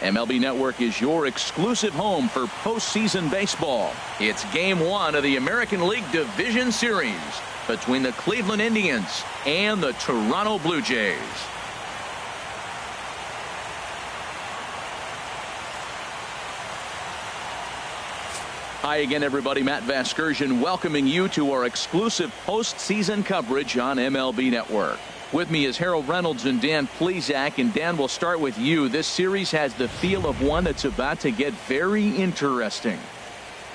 MLB Network is your exclusive home for postseason baseball. It's Game 1 of the American League Division Series between the Cleveland Indians and the Toronto Blue Jays. Hi again, everybody. Matt Vasgersian welcoming you to our exclusive postseason coverage on MLB Network. With me is Harold Reynolds and Dan Plesac. And Dan, we'll start with you. This series has the feel of one that's about to get very interesting.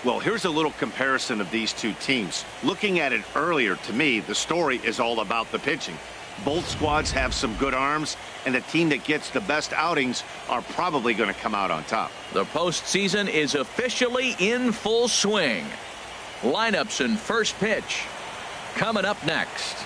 Well, here's a little comparison of these two teams. Looking at it earlier, to me, the story is all about the pitching. Both squads have some good arms, and the team that gets the best outings are probably going to come out on top. The postseason is officially in full swing. Lineups and first pitch coming up next.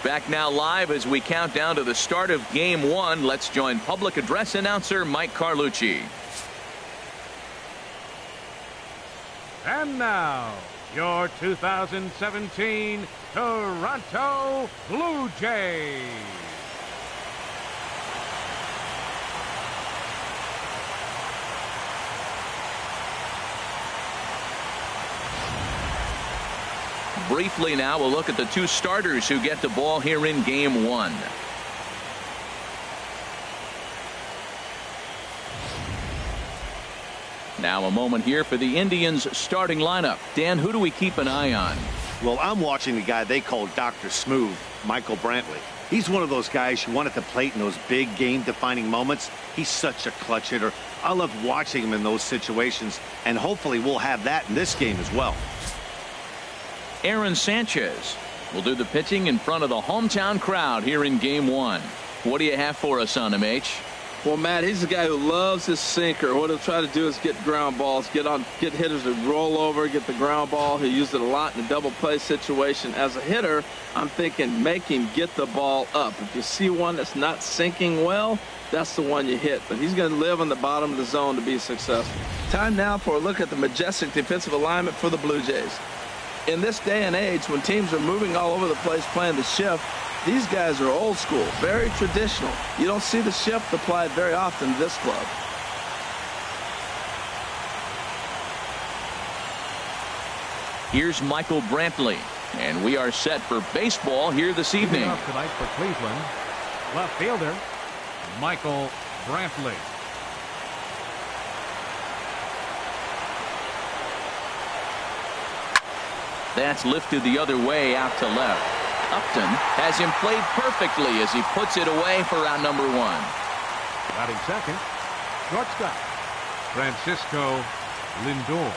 Back now live as we count down to the start of Game 1. Let's join public address announcer Mike Carlucci. And now, your 2017 Toronto Blue Jays. Briefly now, we'll look at the two starters who get the ball here in Game 1. Now a moment here for the Indians starting lineup. Dan, who do we keep an eye on? Well, I'm watching the guy they call Dr. Smooth, Michael Brantley. He's one of those guys who won at the plate in those big game-defining moments. He's such a clutch hitter. I love watching him in those situations, and hopefully we'll have that in this game as well. Aaron Sanchez will do the pitching in front of the hometown crowd here in Game 1. What do you have for us on him, H? Well, Matt, he's a guy who loves his sinker. What he'll try to do is get ground balls, get hitters to roll over, get the ground ball. He'll use it a lot in the double play situation. As a hitter, I'm thinking make him get the ball up. If you see one that's not sinking well, that's the one you hit. But he's going to live on the bottom of the zone to be successful. Time now for a look at the majestic defensive alignment for the Blue Jays. In this day and age, when teams are moving all over the place playing the shift, these guys are old school, very traditional. You don't see the shift applied very often in this club. Here's Michael Brantley, and we are set for baseball here this evening. Up tonight for Cleveland, left fielder Michael Brantley. That's lifted the other way out to left. Upton has him played perfectly as he puts it away for out number 1. Batting second, shortstop Francisco Lindor.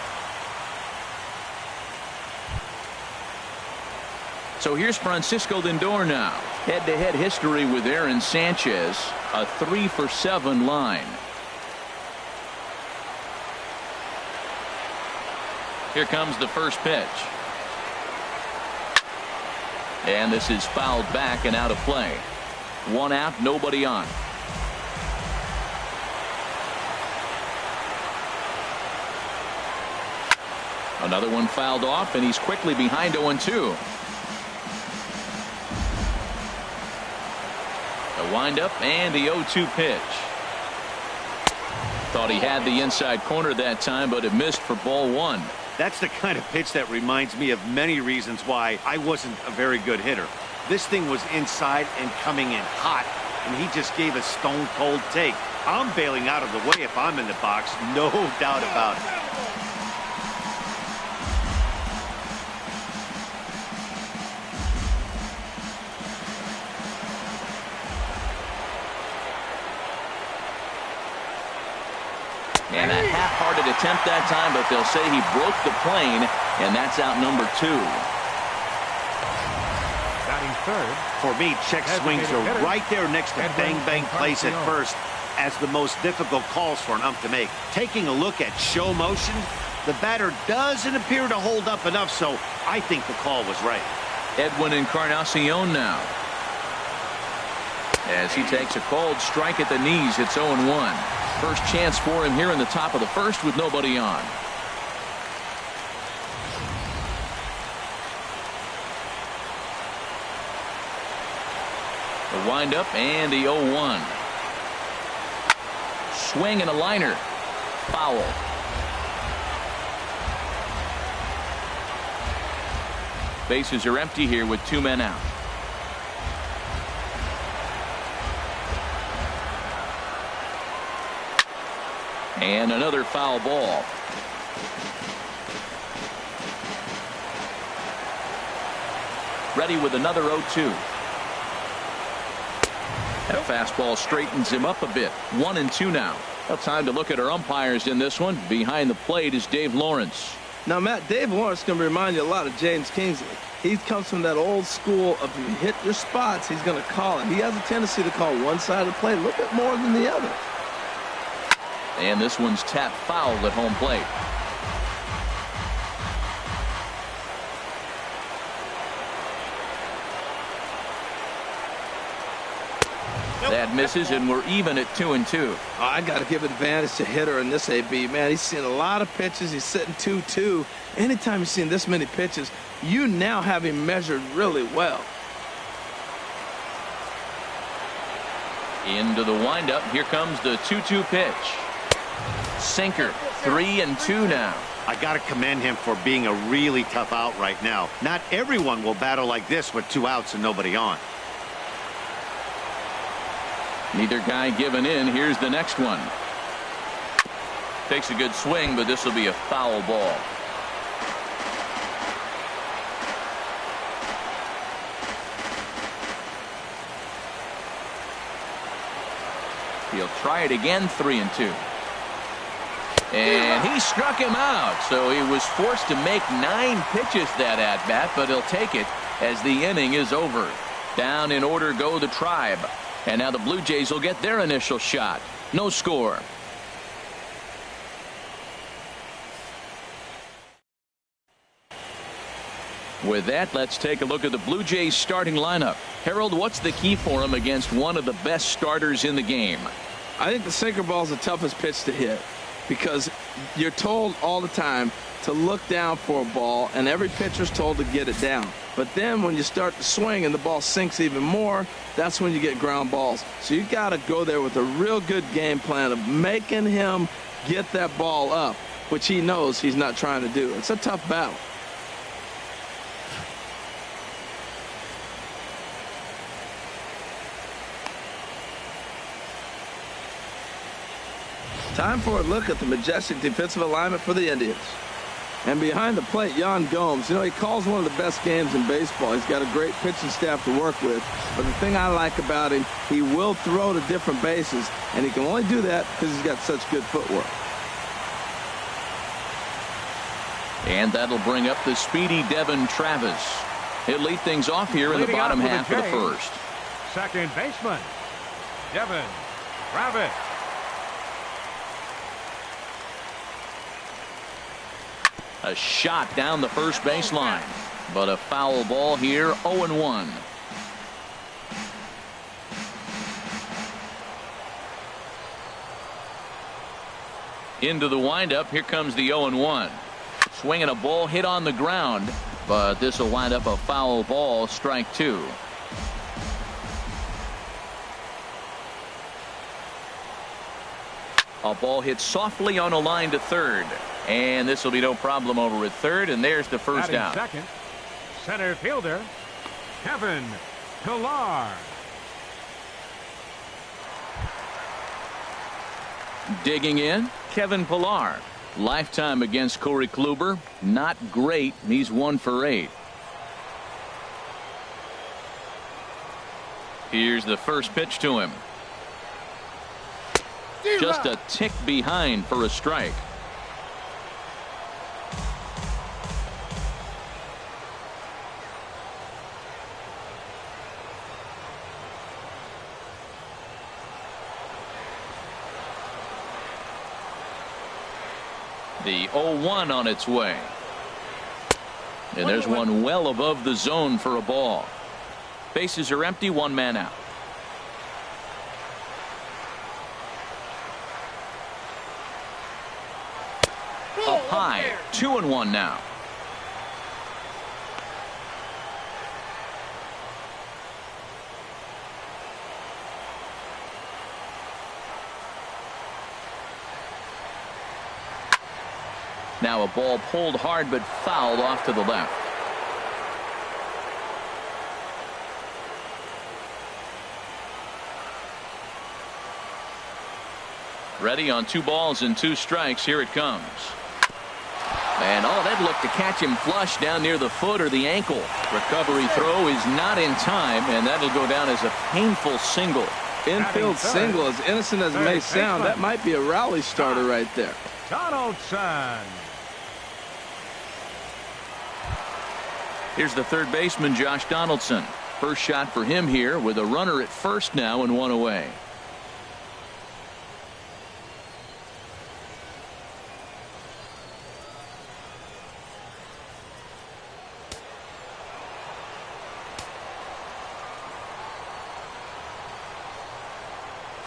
So here's Francisco Lindor now. Head-to-head history with Aaron Sanchez, a 3-for-7 line. Here comes the first pitch. And this is fouled back and out of play. 1 out, nobody on. Another one fouled off, and he's quickly behind 0-2. The windup and the 0-2 pitch. Thought he had the inside corner that time, but it missed for ball 1. That's the kind of pitch that reminds me of many reasons why I wasn't a very good hitter. This thing was inside and coming in hot, and he just gave a stone-cold take. I'm bailing out of the way if I'm in the box, no doubt about it. And a half-hearted attempt that time, but they'll say he broke the plane, and that's out number 2. Batting third. For me, check swings are right there next to bang-bang plays at first as the most difficult calls for an ump to make. Taking a look at show motion, the batter doesn't appear to hold up enough, so I think the call was right. Edwin Encarnacion now. As he takes a cold strike at the knees, it's 0-1. First chance for him here in the top of the first with nobody on. The windup and the 0-1. Swing and a liner. Foul. Bases are empty here with 2 men out. And another foul ball. Ready with another 0-2. That fastball straightens him up a bit. 1-2 now. Well, time to look at our umpires in this one. Behind the plate is Dave Lawrence. Now, Matt, Dave Lawrence is going to remind you a lot of James Kingsley. He comes from that old school of you hit your spots, he's going to call it. He has a tendency to call one side of the plate a little bit more than the other. And this one's tapped foul at home plate. That misses, and we're even at 2-2. Oh, I got to give advantage to hitter in this AB. Man, he's seen a lot of pitches. He's sitting 2-2. Anytime you've seen this many pitches, you now have him measured really well. Into the windup. Here comes the 2-2 pitch. Sinker. 3-2 now. I got to commend him for being a really tough out right now. Not everyone will battle like this with 2 outs and nobody on. Neither guy giving in. Here's the next one. Takes a good swing, but this will be a foul ball. He'll try it again. 3-2. And he struck him out, so he was forced to make 9 pitches that at bat, but he'll take it as the inning is over. Down in order go the Tribe. And now the Blue Jays will get their initial shot. No score. With that, let's take a look at the Blue Jays starting lineup. Harold, what's the key for him against one of the best starters in the game? I think the sinker ball is the toughest pitch to hit because you're told all the time to look down for a ball, and every pitcher's told to get it down. But then when you start to swing and the ball sinks even more, that's when you get ground balls. So you got to go there with a real good game plan of making him get that ball up, which he knows he's not trying to do. It's a tough battle. Time for a look at the majestic defensive alignment for the Indians. And behind the plate, Yan Gomes. You know, he calls one of the best games in baseball. He's got a great pitching staff to work with. But the thing I like about him, he will throw to different bases. And he can only do that because he's got such good footwork. And that'll bring up the speedy Devin Travis. He'll lead things off here in the bottom half of the first. Second baseman, Devin Travis. A shot down the first baseline, but a foul ball here. 0-1. Into the windup. Here comes the 0-1. Swinging a ball hit on the ground, but this will wind up a foul ball. Strike 2. A ball hit softly on a line to third. And this will be no problem over at third, and there's the first out. Second, center fielder, Kevin Pillar. Digging in, Kevin Pillar. Lifetime against Corey Kluber. Not great. He's 1 for 8. Here's the first pitch to him. Just a tick behind for a strike. The 0-1 on its way. And there's one well above the zone for a ball. Bases are empty, one man out. Up high, 2-1 now. Now a ball pulled hard but fouled off to the left. Ready on 2 balls and 2 strikes. Here it comes. And that looked to catch him flush down near the foot or the ankle. Recovery throw is not in time, and that'll go down as a painful single. Infield single, as innocent as it may sound, that might be a rally starter right there. Donaldson. Here's the third baseman, Josh Donaldson. First shot for him here with a runner at first now and 1 away.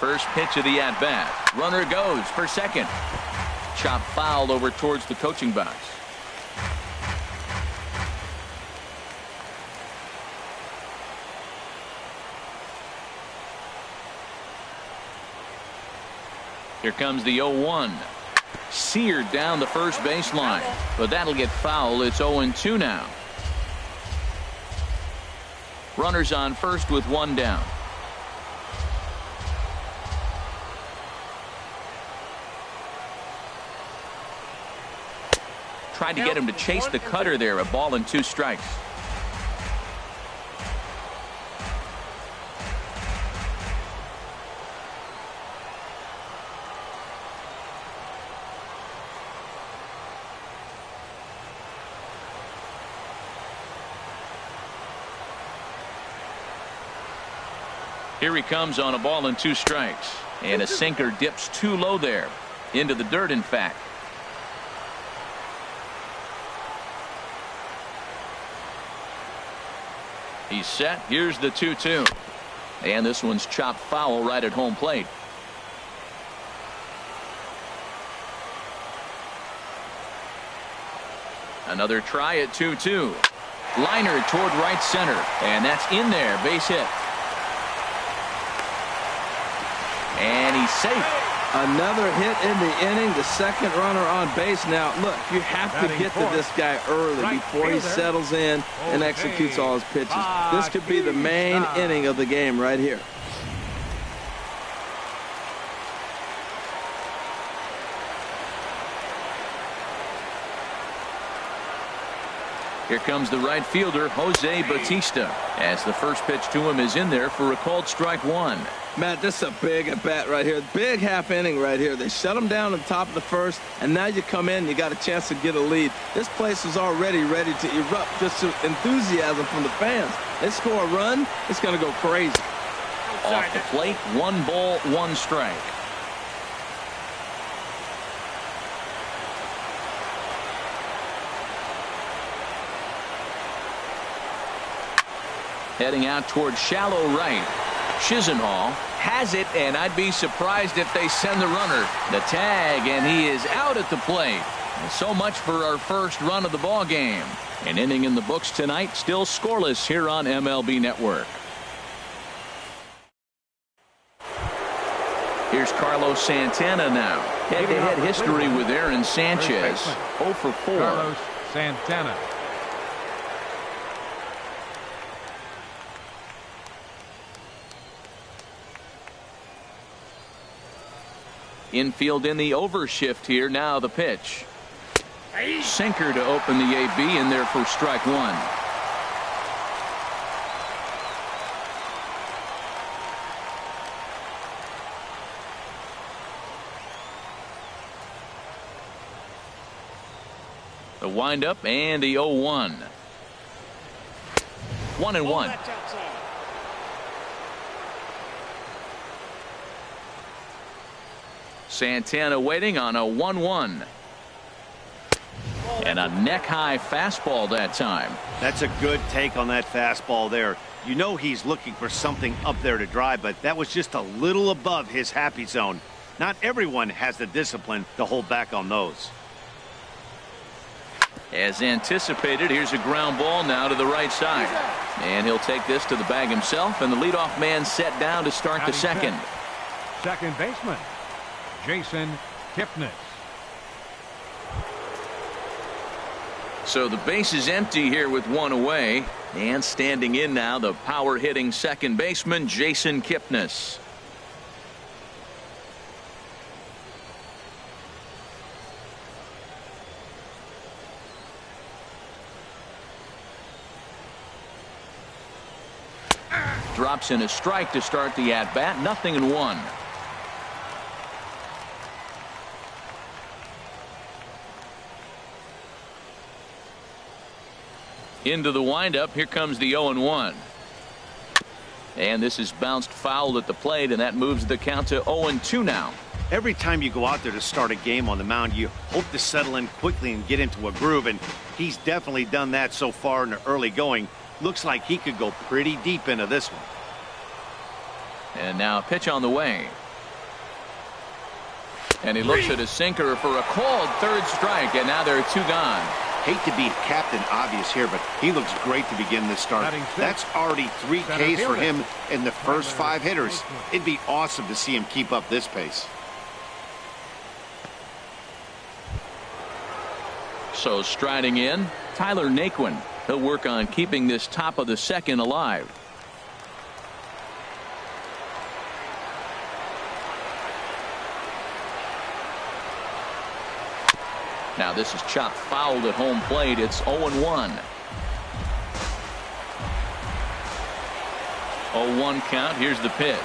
First pitch of the at-bat. Runner goes for second. Chop foul over towards the coaching box. Here comes the 0-1. Seared down the first baseline, but that'll get foul. It's 0-2 now. Runners on first with 1 down. Tried to get him to chase the cutter there. A ball and 2 strikes. Here he comes on a ball and 2 strikes. And a sinker dips too low there. Into the dirt, in fact. He's set. Here's the 2-2. And this one's chopped foul right at home plate. Another try at 2-2. Liner toward right center. And that's in there. Base hit. And he's safe. Another hit in the inning. The second runner on base. Now, look, you have to get to this guy early before he settles in and executes all his pitches. This could be the main inning of the game right here. Here comes the right fielder, Jose Bautista, as the first pitch to him is in there for a called strike 1. Matt, this is a big at bat right here. Big half inning right here. They shut him down at the top of the first, and now you come in, you got a chance to get a lead. This place is already ready to erupt. Just enthusiasm from the fans. They score a run, it's going to go crazy. Off the plate, 1 ball, 1 strike. Heading out toward shallow right. Chisenhall has it, and I'd be surprised if they send the runner. The tag, and he is out at the plate. And so much for our first run of the ball game. An inning in the books tonight, still scoreless here on MLB Network. Here's Carlos Santana now. Head-to-head history with Aaron Sanchez. 0 for 4. Carlos Santana. Infield in the overshift here. Now the pitch. Sinker to open the AB in there for strike 1. The windup and the 0-1. 1-1. Santana waiting on a 1-1. And a neck-high fastball that time. That's a good take on that fastball there. You know he's looking for something up there to drive, but that was just a little above his happy zone. Not everyone has the discipline to hold back on those. As anticipated, here's a ground ball now to the right side. And he'll take this to the bag himself, and the leadoff man set down to start the second. Second baseman, Jason Kipnis. So the base is empty here with one away. And standing in now, the power-hitting second baseman, Jason Kipnis. Drops in a strike to start the at-bat. 0-1. Into the windup. Here comes the 0-1. And this is bounced foul at the plate, and that moves the count to 0-2 now. Every time you go out there to start a game on the mound, you hope to settle in quickly and get into a groove, and he's definitely done that so far in the early going. Looks like he could go pretty deep into this one. And now a pitch on the way. And he looks at his sinker for a called third strike, and now there are two gone. Hate to be Captain Obvious here, but he looks great to begin this start. That's already 3 Ks for him in the first 5 hitters. It'd be awesome to see him keep up this pace. So striding in, Tyler Naquin. He'll work on keeping this top of the second alive. Now this is chopped fouled at home plate. It's 0-1. 0-1 count. Here's the pitch.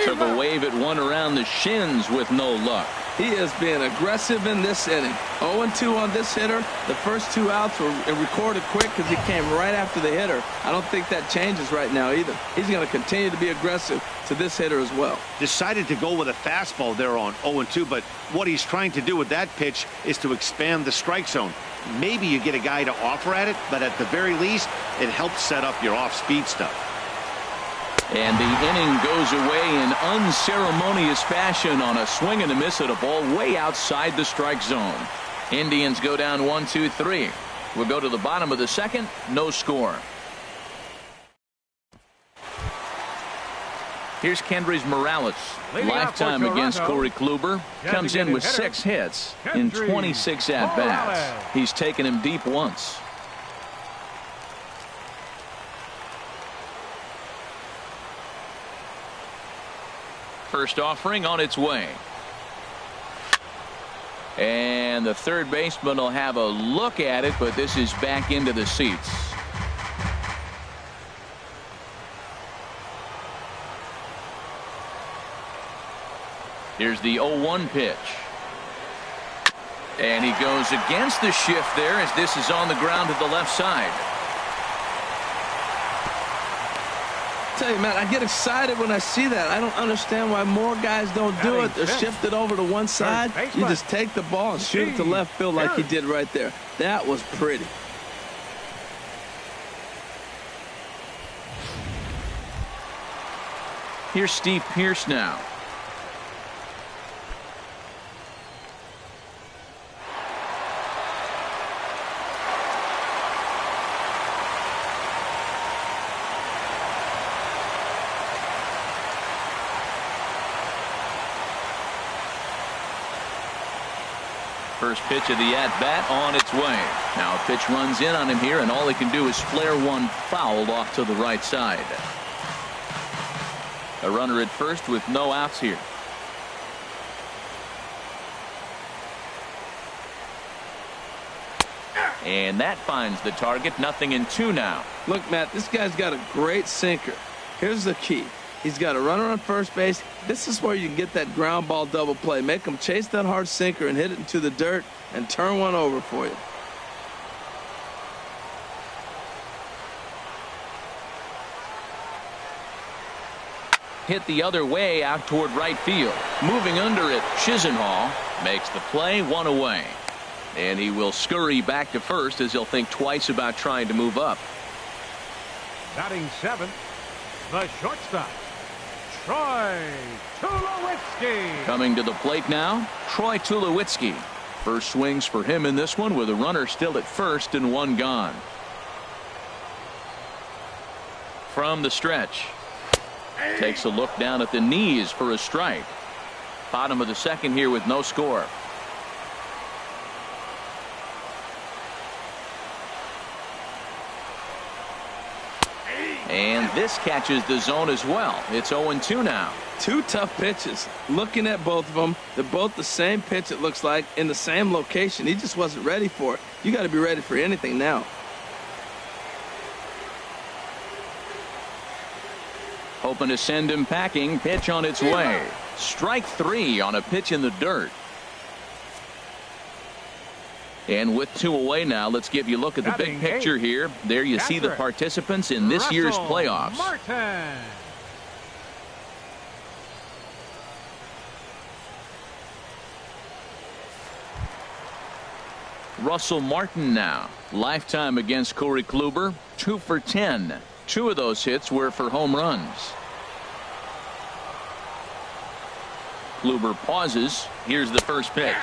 Took a wave at one around the shins with no luck. He is being aggressive in this inning. 0-2 on this hitter. The first 2 outs were recorded quick because he came right after the hitter. I don't think that changes right now either. He's going to continue to be aggressive to this hitter as well. Decided to go with a fastball there on 0-2, but what he's trying to do with that pitch is to expand the strike zone. Maybe you get a guy to offer at it, but at the very least, it helps set up your off-speed stuff. And the inning goes away in unceremonious fashion on a swing and a miss at a ball way outside the strike zone. Indians go down 1-2-3. We'll go to the bottom of the second. No score. Here's Kendrys Morales. Lifetime against Corey Kluber. Comes in with 6 hits in 26 at-bats. He's taken him deep once. First offering on its way. And the third baseman will have a look at it, but this is back into the seats. Here's the 0-1 pitch. And he goes against the shift there as this is on the ground to the left side. Tell you, man, I get excited when I see that. I don't understand why more guys don't do it. They're shifted over to one side. You just take the ball and shoot it to left field like he did right there. That was pretty. Here's Steve Pearce now. First pitch of the at-bat on its way. Now a pitch runs in on him here, and all he can do is flare one foul off to the right side. A runner at first with no outs here. And that finds the target. 0-2 now. Look, Matt, this guy's got a great sinker. Here's the key. He's got a runner on first base. This is where you can get that ground ball double play. Make him chase that hard sinker and hit it into the dirt and turn one over for you. Hit the other way out toward right field. Moving under it, Chisenhall makes the play, 1 away. And he will scurry back to first as he'll think twice about trying to move up. Batting seventh, the shortstop, Troy Tulowitzki. Coming to the plate now, Troy Tulowitzki. First swings for him in this one with a runner still at first and one gone. From the stretch. Takes a look down at the knees for a strike. Bottom of the second here with no score. And this catches the zone as well. It's 0-2 now. Two tough pitches. Looking at both of them, they're both the same pitch, it looks like, in the same location. He just wasn't ready for it. You got to be ready for anything now. Hoping to send him packing. Pitch on its way. Strike three on a pitch in the dirt. And with two away now, let's give you a look at the big picture here. There you see the participants in this year's playoffs. Martin. Russell Martin now. Lifetime against Corey Kluber. 2 for 10. Two of those hits were for home runs. Kluber pauses. Here's the first pitch.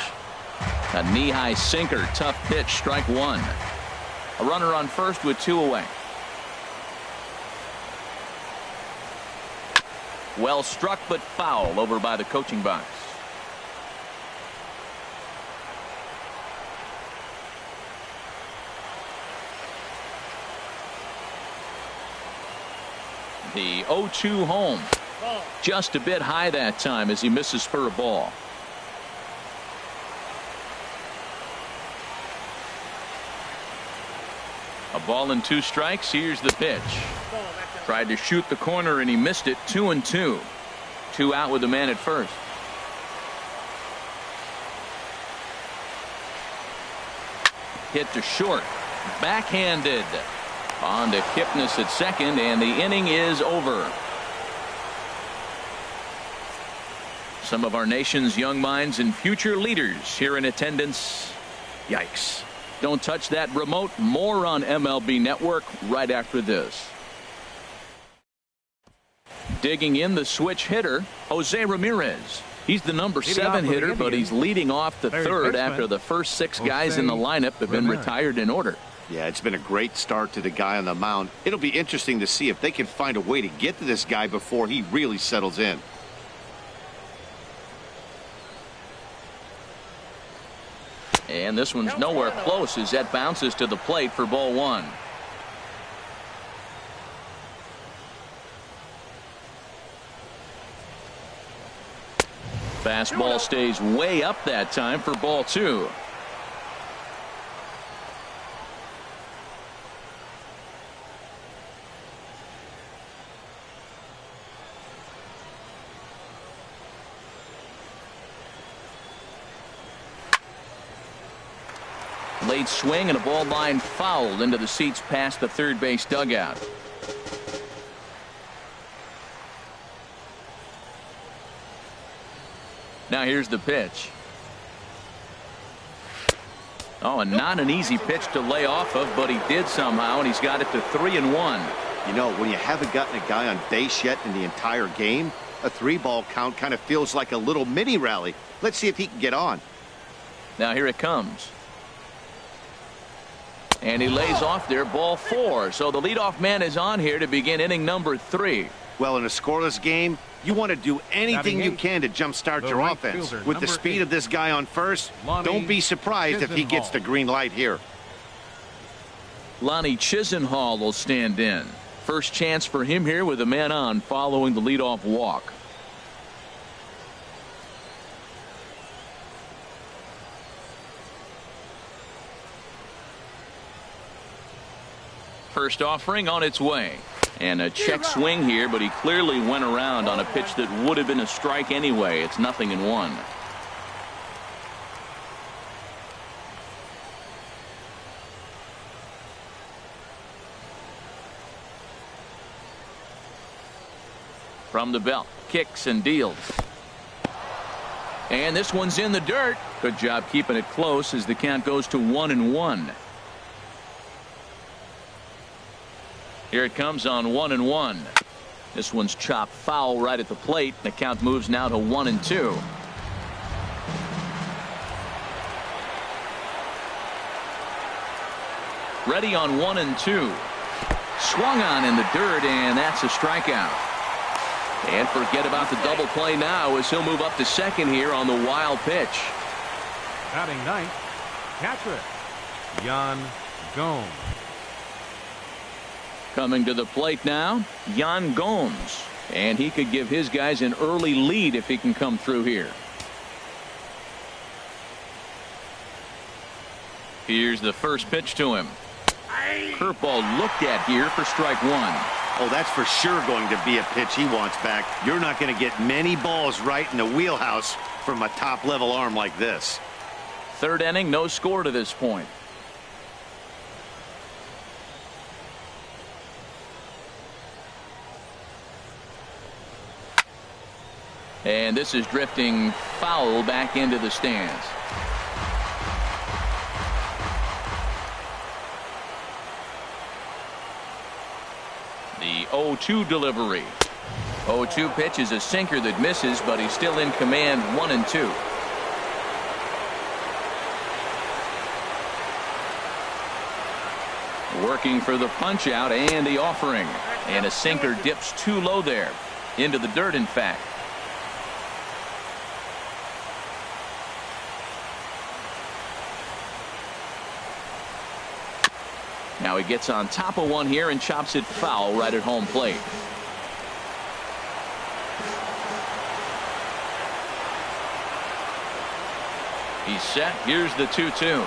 A knee-high sinker. Tough pitch. Strike one. A runner on first with two away. Well struck but foul over by the coaching box. The 0-2 home. Just a bit high that time as he misses for a ball. A ball and two strikes. Here's the pitch. Tried to shoot the corner and he missed it. 2-2. Two out with the man at first. Hit to short. Backhanded. On to Kipnis at second, and the inning is over. Some of our nation's young minds and future leaders here in attendance. Yikes. Don't touch that remote. More on MLB Network right after this. Digging in the switch hitter, Jose Ramirez. He's the number 7 hitter, but he's leading off the third after the first 6 guys in the lineup have been retired in order. Yeah, it's been a great start to the guy on the mound. It'll be interesting to see if they can find a way to get to this guy before he really settles in. And this one's nowhere close as that bounces to the plate for ball one. Fastball stays way up that time for ball two. Late swing and a ball line fouled into the seats past the third base dugout. Now here's the pitch. Oh, and not an easy pitch to lay off of, but he did somehow, and he's got it to 3-1. You know, when you haven't gotten a guy on base yet in the entire game, a 3-ball count kind of feels like a little mini rally. Let's see if he can get on. Now here it comes. And he lays off there, ball 4. So the leadoff man is on here to begin inning number 3. Well, in a scoreless game, you want to do anything you can to jumpstart your offense. With the speed of this guy on first, don't be surprised if he gets the green light here. Lonnie Chisenhall will stand in. First chance for him here with a man on following the leadoff walk. First offering on its way. And a check swing here, but he clearly went around on a pitch that would have been a strike anyway. It's 0-1. From the belt, kicks and deals. And this one's in the dirt. Good job keeping it close as the count goes to 1-1. Here it comes on 1-1. This one's chopped foul right at the plate. The count moves now to 1-2. Ready on 1-2. Swung on in the dirt, and that's a strikeout. And forget about the double play now as he'll move up to second here on the wild pitch. Batting ninth, catcher, Yan Gomes. Coming to the plate now, Yan Gomes. And he could give his guys an early lead if he can come through here. Here's the first pitch to him. Curveball looked at here for strike one. Oh, that's for sure going to be a pitch he wants back. You're not going to get many balls right in the wheelhouse from a top-level arm like this. Third inning, no score to this point. And this is drifting foul back into the stands. The 0-2 delivery. 0-2 pitch is a sinker that misses, but he's still in command. 1-2. Working for the punch out and the offering. And a sinker dips too low there. Into the dirt, in fact. Now he gets on top of one here and chops it foul right at home plate. He's set. Here's the 2-2.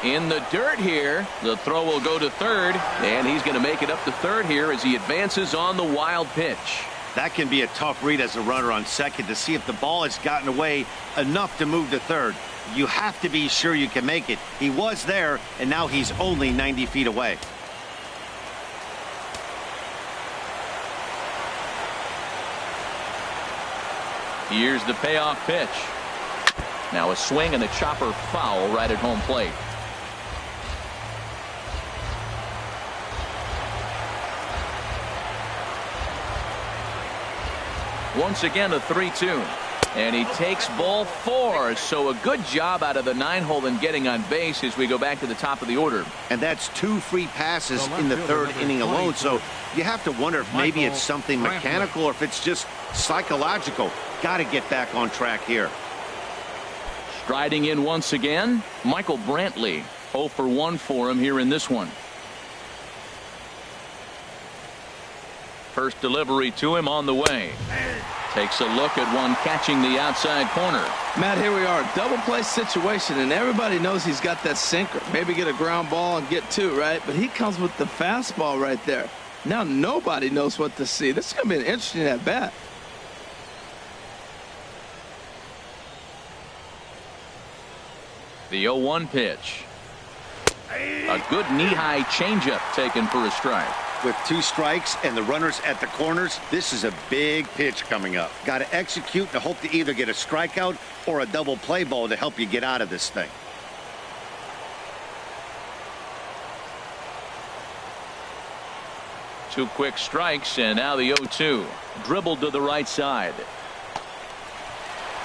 In the dirt here. The throw will go to third, and he's going to make it up to third here as he advances on the wild pitch. That can be a tough read as a runner on second to see if the ball has gotten away enough to move to third. You have to be sure you can make it. He was there, and now he's only 90 feet away. Here's the payoff pitch. Now a swing and a chopper foul right at home plate. Once again, a 3-2. And he takes ball 4. So a good job out of the 9-hole in getting on base as we go back to the top of the order. And that's 2 free passes in the third inning alone. So you have to wonder if maybe it's something mechanical or if it's just psychological. Got to get back on track here. Striding in once again, Michael Brantley. 0 for 1 for him here in this one. First delivery to him on the way. Takes a look at one catching the outside corner. Matt, here we are, double play situation, and everybody knows he's got that sinker. Maybe get a ground ball and get 2, right? But he comes with the fastball right there. Now nobody knows what to see. This is going to be an interesting at bat. The 0-1 pitch. A good knee-high changeup taken for a strike. With 2 strikes and the runners at the corners, this is a big pitch coming up. Got to execute and hope to either get a strikeout or a double play ball to help you get out of this thing. Two quick strikes, and now the 0-2. Dribbled to the right side.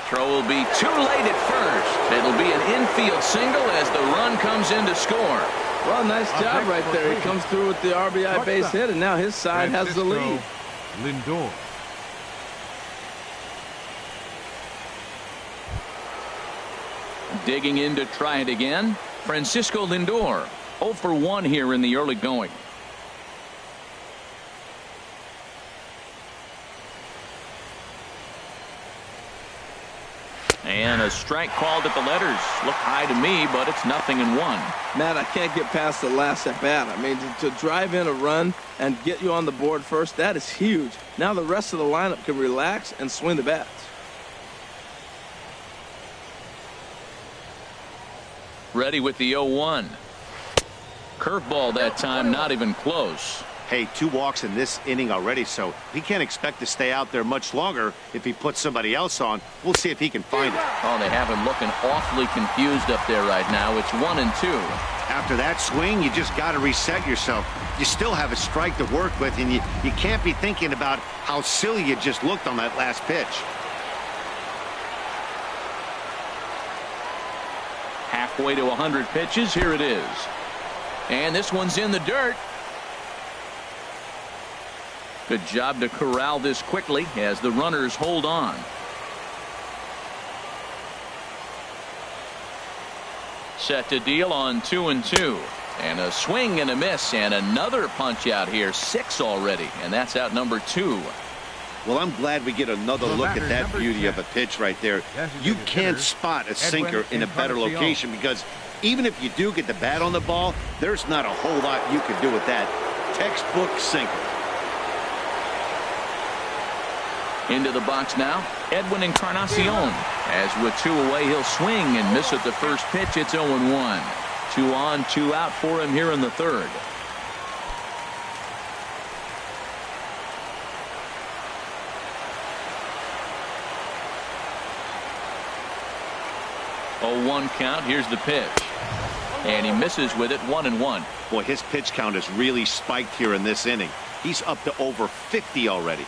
Throw will be too late at first. It'll be an infield single as the run comes in to score. Well, nice job right there. He comes through with the RBI base hit, and now his side has the lead. Lindor. Digging in to try it again. Francisco Lindor. 0 for 1 here in the early going. And a strike called at the letters. Looked high to me, but it's 0-1. Matt, I can't get past the last at bat. I mean, to drive in a run and get you on the board first, that is huge. Now the rest of the lineup can relax and swing the bats. Ready with the 0-1. Curveball that time, not even close. Hey, 2 walks in this inning already, so he can't expect to stay out there much longer if he puts somebody else on. We'll see if he can find it. Oh, they have him looking awfully confused up there right now. It's 1-2. After that swing, you just got to reset yourself. You still have a strike to work with, and you can't be thinking about how silly you just looked on that last pitch. Halfway to 100 pitches. Here it is. And this one's in the dirt. Good job to corral this quickly as the runners hold on. Set to deal on 2-2. And a swing and a miss and another punch out here. 6 already. And that's out number 2. Well, I'm glad we get another look at that beauty of a pitch right there. You can't spot a sinker in a better location because even if you do get the bat on the ball, there's not a whole lot you can do with that. Textbook sinker. Into the box now, Edwin Encarnacion. As with 2 away, he'll swing and miss at the first pitch. It's 0-1. 2 on, 2 out for him here in the third. Oh, 1 count. Here's the pitch. And he misses with it. 1-1. Boy, his pitch count has really spiked here in this inning. He's up to over 50 already.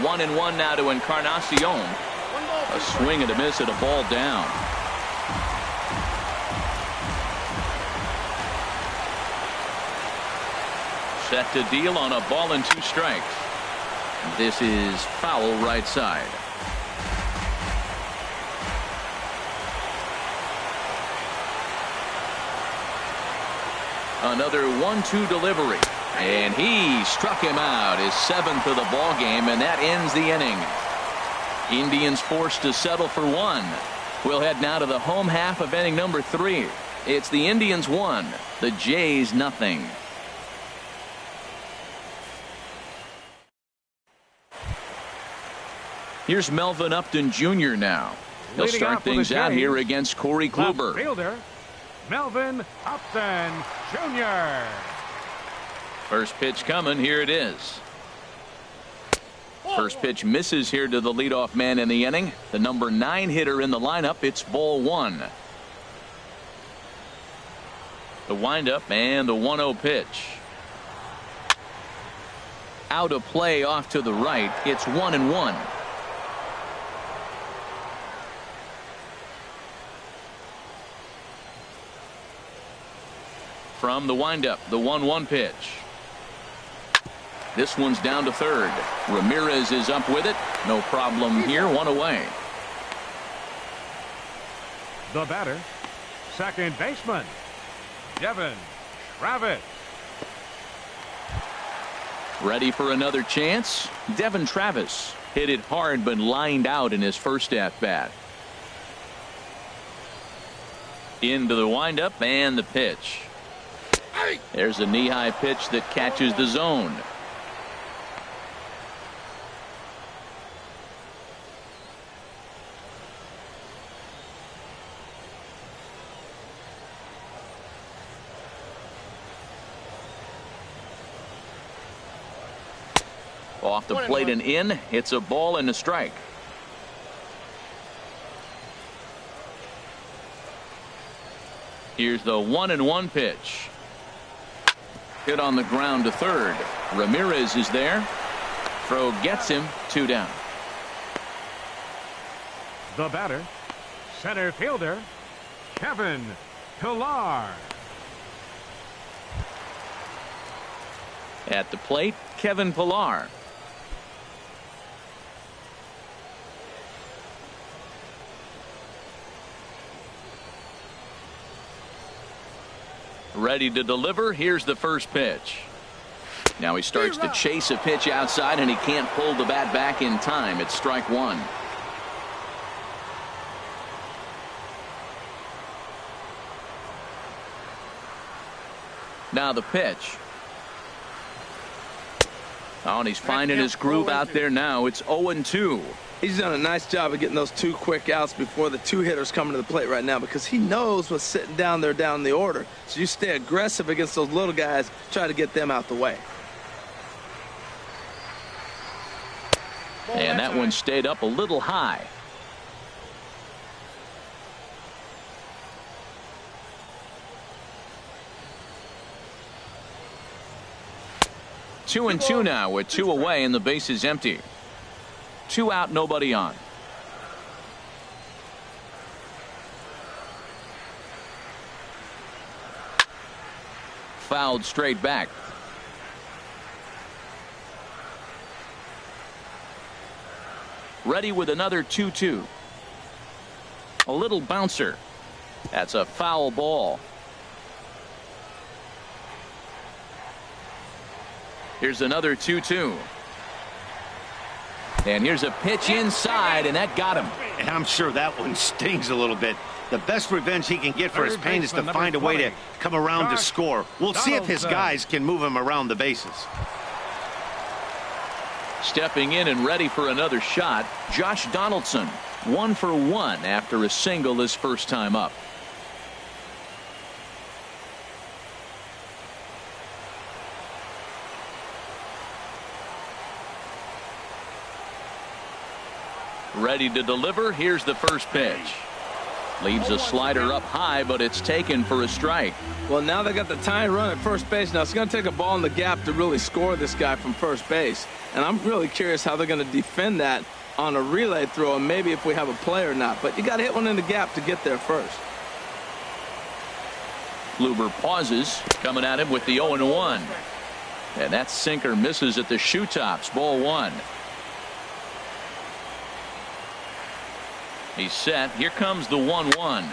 One and one now to Encarnacion. A swing and a miss at a ball down. Set to deal on a ball and 2 strikes. This is foul right side. Another 1-2 delivery. And he struck him out, his 7th of the ball game, and that ends the inning. Indians forced to settle for 1. We'll head now to the home half of inning number 3. It's the Indians 1, the Jays nothing. Here's Melvin Upton Jr. now. He'll start things out here against Corey Kluber. Left fielder, Melvin Upton Jr. First pitch coming. Here it is. First pitch misses here to the leadoff man in the inning. The number 9 hitter in the lineup. It's ball 1. The windup and the 1-0 pitch. Out of play off to the right. It's 1-1. From the windup, the 1-1 pitch. This one's down to third. Ramirez is up with it. No problem here. 1 away. The batter, second baseman, Devin Travis. Ready for another chance? Devin Travis hit it hard but lined out in his first at bat. Into the windup and the pitch. There's a knee-high pitch that catches the zone. Off the plate and in. It's a ball and a strike. Here's the 1-1 pitch. Hit on the ground to third. Ramirez is there. Throw gets him. 2 down. The batter, center fielder, Kevin Pillar. At the plate, Kevin Pillar. Ready to deliver. Here's the first pitch. Now he starts to chase a pitch outside and he can't pull the bat back in time. It's strike 1. Now the pitch. Oh, and he's finding his groove out there now. It's 0-2. He's done a nice job of getting those 2 quick outs before the 2 hitters coming to the plate right now, because he knows what's sitting down there down the order. So you stay aggressive against those little guys, try to get them out the way. And that one stayed up a little high. Two and two now with 2 away and the base is empty. 2 out, nobody on. Fouled straight back. Ready with another 2-2. A little bouncer. That's a foul ball. Here's another 2-2. And here's a pitch inside, and that got him. And I'm sure that one stings a little bit. The best revenge he can get for his pain is to find a way to come around to score. We'll see if his guys can move him around the bases. Stepping in and ready for another shot, Josh Donaldson. 1 for 1 after a single his first time up. Ready to deliver. Here's the first pitch. Leaves a slider up high, but it's taken for a strike. Well, now they got the tying run at first base. Now it's going to take a ball in the gap to really score this guy from first base. And I'm really curious how they're going to defend that on a relay throw, and maybe if we have a play or not. But you got to hit one in the gap to get there first. Kluber pauses, coming at him with the 0-1. And that sinker misses at the shoe tops. Ball 1. He's set. Here comes the 1-1.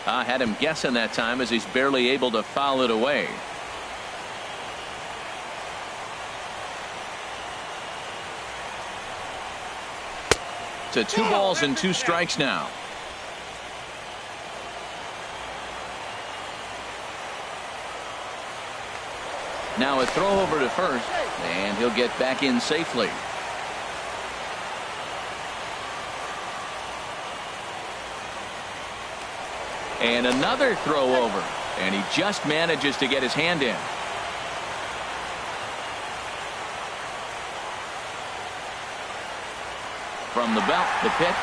I had him guessing that time as he's barely able to foul it away. To 2 balls and 2 strikes now. Now a throw over to first, and he'll get back in safely. And another throw over, and he just manages to get his hand in. From the belt, the pitch,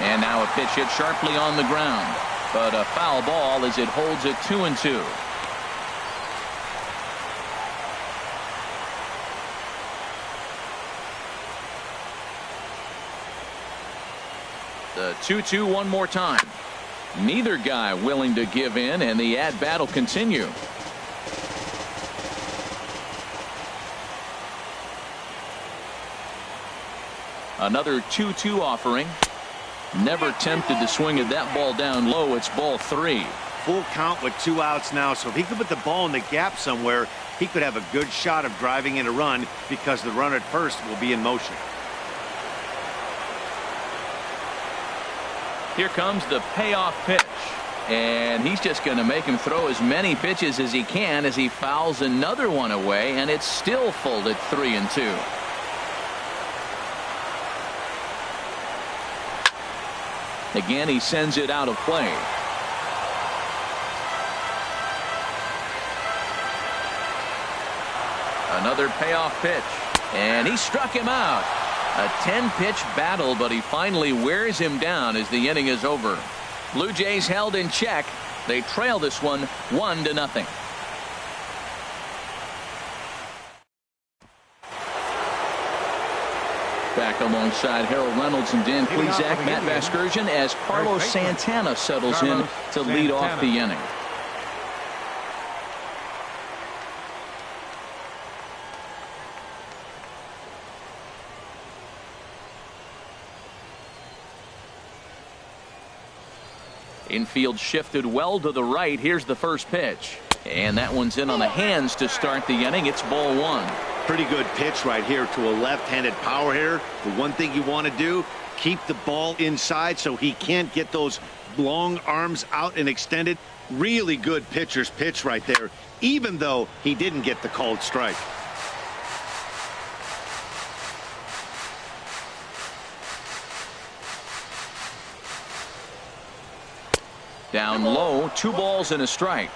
and now a pitch hit sharply on the ground, but a foul ball as it holds it 2-2. The 2-2 one more time. Neither guy willing to give in, and the at-bat will continue. Another 2-2 offering. Never tempted to swing at that ball down low. It's ball 3. Full count with 2 outs now, so if he could put the ball in the gap somewhere, he could have a good shot of driving in a run because the run at first will be in motion. Here comes the payoff pitch, and he's just going to make him throw as many pitches as he can as he fouls another one away, and it's still folded 3-2. Again, he sends it out of play. Another payoff pitch, and he struck him out. A 10-pitch battle, but he finally wears him down as the inning is over. Blue Jays held in check. They trail this one 1-0. Back alongside Harold Reynolds and Dan Plesac, Matt Vasgersian, as Carlos Santana settles in to lead off the inning. Infield shifted well to the right. Here's the first pitch, and that one's in on the hands to start the inning. It's ball 1. Pretty good pitch right here to a left-handed power hitter. The one thing you want to do, keep the ball inside so he can't get those long arms out and extended. Really good pitcher's pitch right there, even though he didn't get the called strike. Down low, 2 balls and a strike.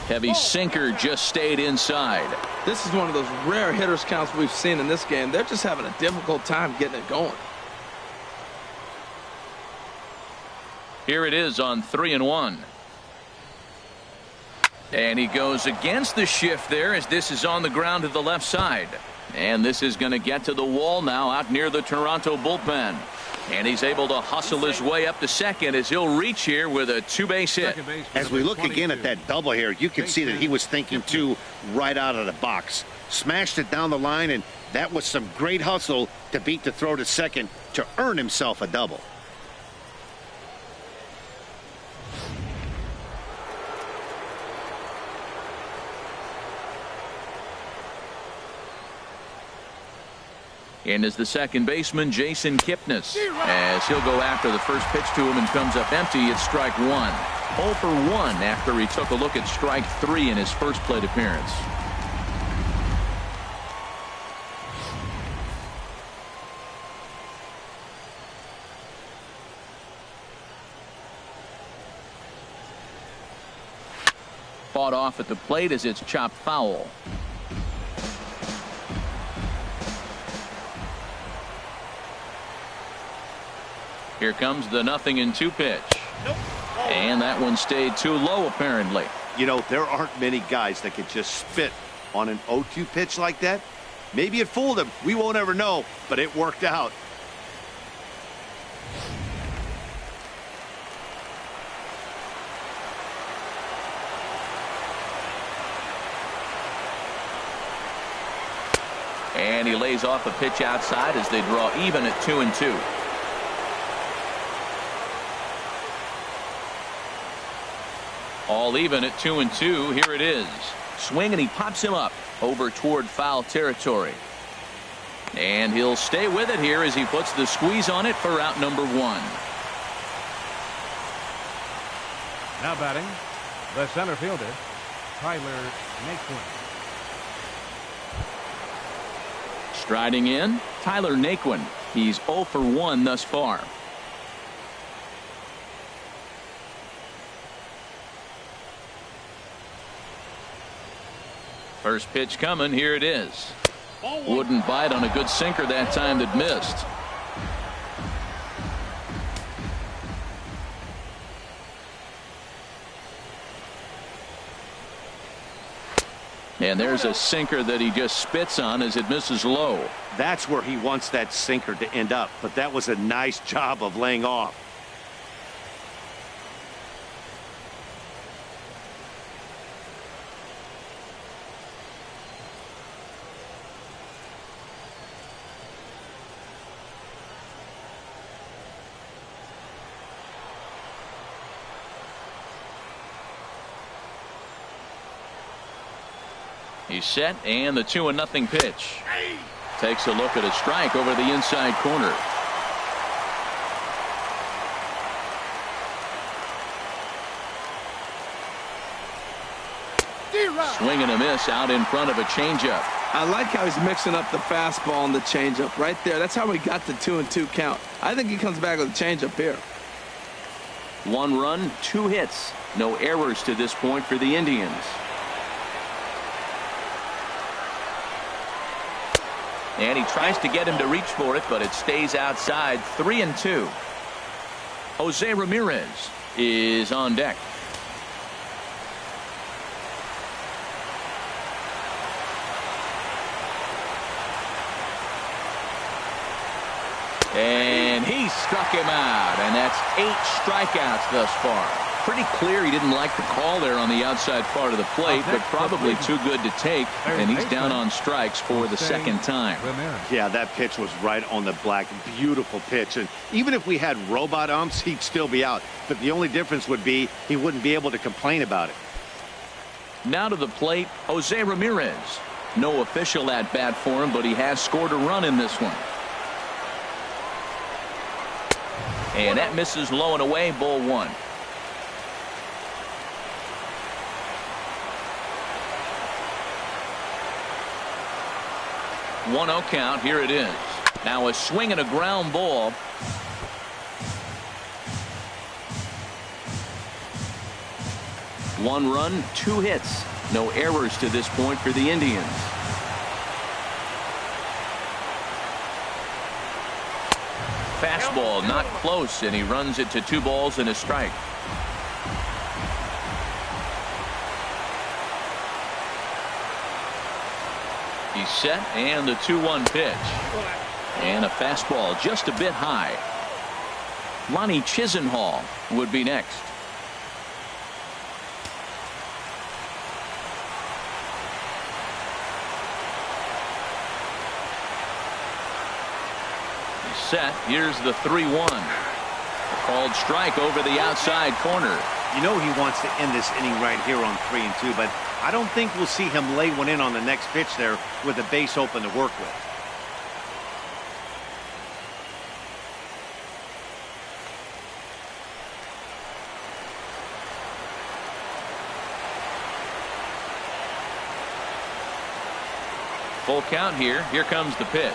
Heavy sinker just stayed inside. This is one of those rare hitters counts we've seen in this game. They're just having a difficult time getting it going. Here it is on 3-1. And he goes against the shift there as this is on the ground to the left side. And this is going to get to the wall now out near the Toronto bullpen. And he's able to hustle his way up to second as he'll reach here with a 2-base hit. As we look again at that double here, you can see that he was thinking too right out of the box. Smashed it down the line, and that was some great hustle to beat the throw to second to earn himself a double. And is the second baseman, Jason Kipnis, as he'll go after the first pitch to him and comes up empty. It's strike 1. 0 for 1 after he took a look at strike 3 in his first plate appearance. Fought off at the plate as it's chopped foul. Here comes the 0-2 pitch. And that one stayed too low, apparently. You know, there aren't many guys that could just spit on an 0-2 pitch like that. Maybe it fooled him. We won't ever know, but it worked out. And he lays off a pitch outside as they draw even at 2-2. All even at 2-2. Here it is. Swing, and he pops him up over toward foul territory. And he'll stay with it here as he puts the squeeze on it for out number 1. Now batting, the center fielder, Tyler Naquin. Striding in, Tyler Naquin. He's 0 for 1 thus far. First pitch coming. Here it is. Wouldn't bite on a good sinker that time that missed. And there's a sinker that he just spits on as it misses low. That's where he wants that sinker to end up, but that was a nice job of laying off. He's set, and the 2-0 pitch. Takes a look at a strike over the inside corner. Swing and a miss out in front of a changeup. I like how he's mixing up the fastball and the changeup right there. That's how we got the 2-2 count. I think he comes back with a changeup here. 1 run, 2 hits. No errors to this point for the Indians. And he tries to get him to reach for it, but it stays outside. 3-2. Jose Ramirez is on deck. And he struck him out, and that's 8 strikeouts thus far. Pretty clear he didn't like the call there on the outside part of the plate, but probably too good to take, and he's down on strikes for the second time. Yeah, that pitch was right on the black. Beautiful pitch, and even if we had robot umps, he'd still be out. But the only difference would be he wouldn't be able to complain about it. Now to the plate, Jose Ramirez. No official at bat for him, but he has scored a run in this one. And that misses low and away, ball 1. 1-0 count. Here it is. Now a swing and a ground ball. One run, 2 hits. No errors to this point for the Indians. Fastball not close, and he runs it to 2 balls and a strike. He's set, and the 2-1 pitch. And a fastball just a bit high. Lonnie Chisenhall would be next. Set. Here's the 3-1. A called strike over the outside corner. You know he wants to end this inning right here on 3-2, but I don't think we'll see him lay one in on the next pitch there with a base open to work with. Full count here. Here comes the pitch.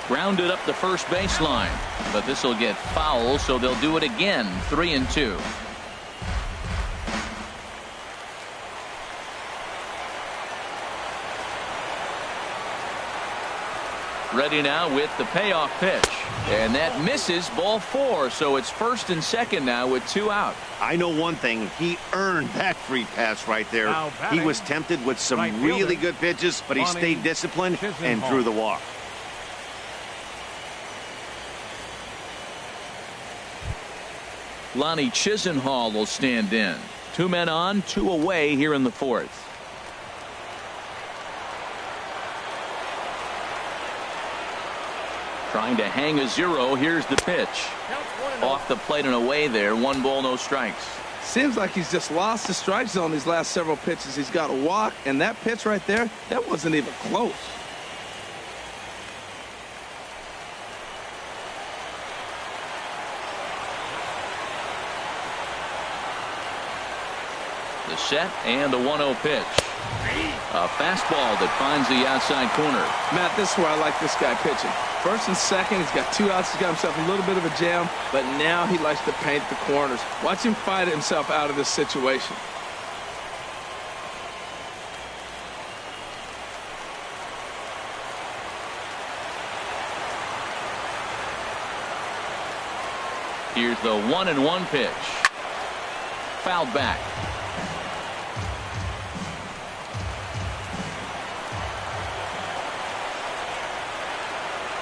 Grounded up the first baseline, but this will get foul, so they'll do it again. 3-2. Ready now with the payoff pitch, and that misses. Ball 4, so it's first and second now with 2 out. I know one thing, he earned that free pass right there. He was tempted with some really good pitches, but he stayed disciplined and drew the walk. Lonnie Chisenhall will stand in. 2 men on, 2 away here in the 4th. Trying to hang a 0. Here's the pitch. Off the plate and away there. 1 ball, no strikes. Seems like he's just lost the strike zone these last several pitches. He's got a walk, and that pitch right there, that wasn't even close. The set and the 1-0 pitch. A fastball that finds the outside corner. Matt, this is where I like this guy pitching. First and second, he's got 2 outs. He's got himself a little bit of a jam, but now he likes to paint the corners. Watch him fight himself out of this situation. Here's the 1-1 pitch. Fouled back.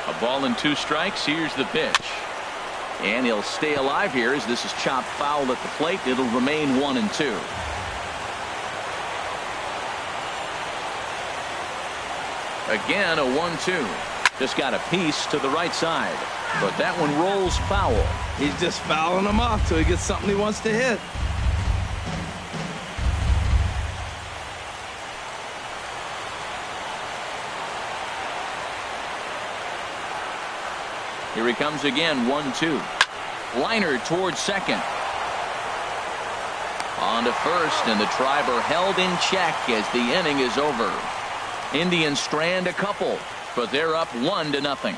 A ball and 2 strikes. Here's the pitch. And he'll stay alive here as this is chopped foul at the plate. It'll remain 1-2. Again, a 1-2. Just got a piece to the right side. But that one rolls foul. He's just fouling them off till he gets something he wants to hit. Here he comes again. 1-2. Liner towards second. On to first, and the driver held in check as the inning is over. Indians strand a couple, but they're up 1-0.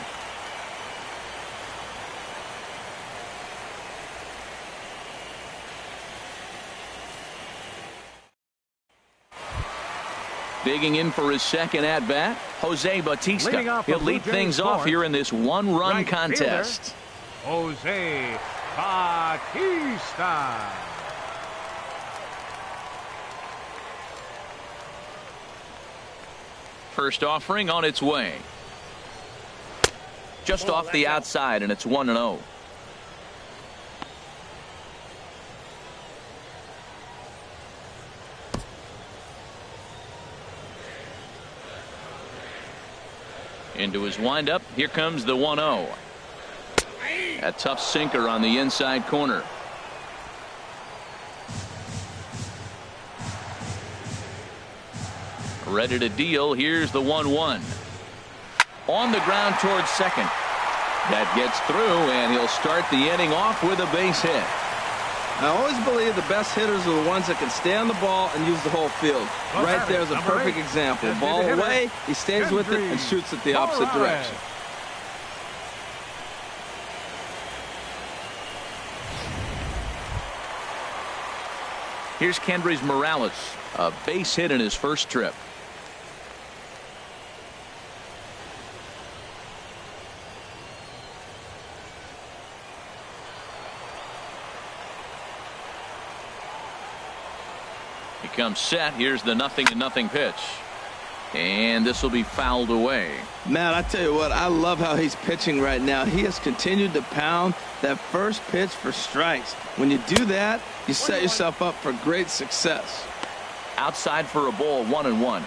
Digging in for his second at bat, Jose Bautista. He'll lead things off here in this 1-run contest. Jose Bautista. First offering on its way. Just off the outside, and it's 1-0. Into his windup. Here comes the 1-0. A tough sinker on the inside corner. Ready to deal. Here's the 1-1. On the ground towards second. That gets through, and he'll start the inning off with a base hit. I always believe the best hitters are the ones that can stay on the ball and use the whole field. Right there is a perfect example. Ball away, he stays with it and shoots it the opposite direction. Here's Kendrys Morales, a base hit in his first trip. He comes set. Here's the 0-0 pitch. And this will be fouled away. Matt, I tell you what, I love how he's pitching right now. He has continued to pound that first pitch for strikes. When you do that, you set yourself up for great success. Outside for a ball, 1-1.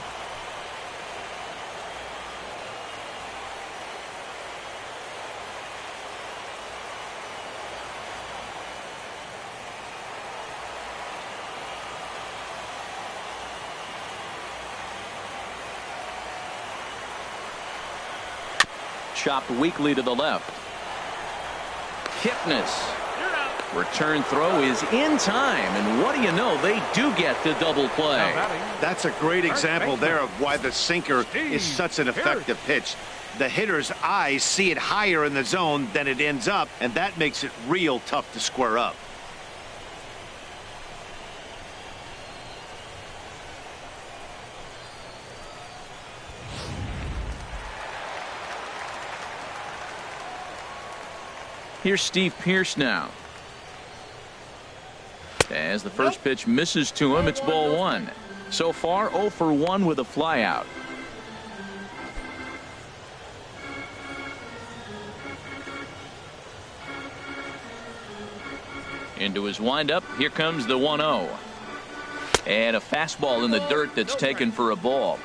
Chopped weakly to the left. Kipnis. Return throw is in time, and what do you know, they do get the double play. That's a great example there of why the sinker is such an effective pitch. The hitter's eyes see it higher in the zone than it ends up, and that makes it real tough to square up. Here's Steve Pearce now. As the first pitch misses to him, it's ball 1. So far, 0 for 1 with a flyout. Into his windup, here comes the 1-0. And a fastball in the dirt that's taken for a ball.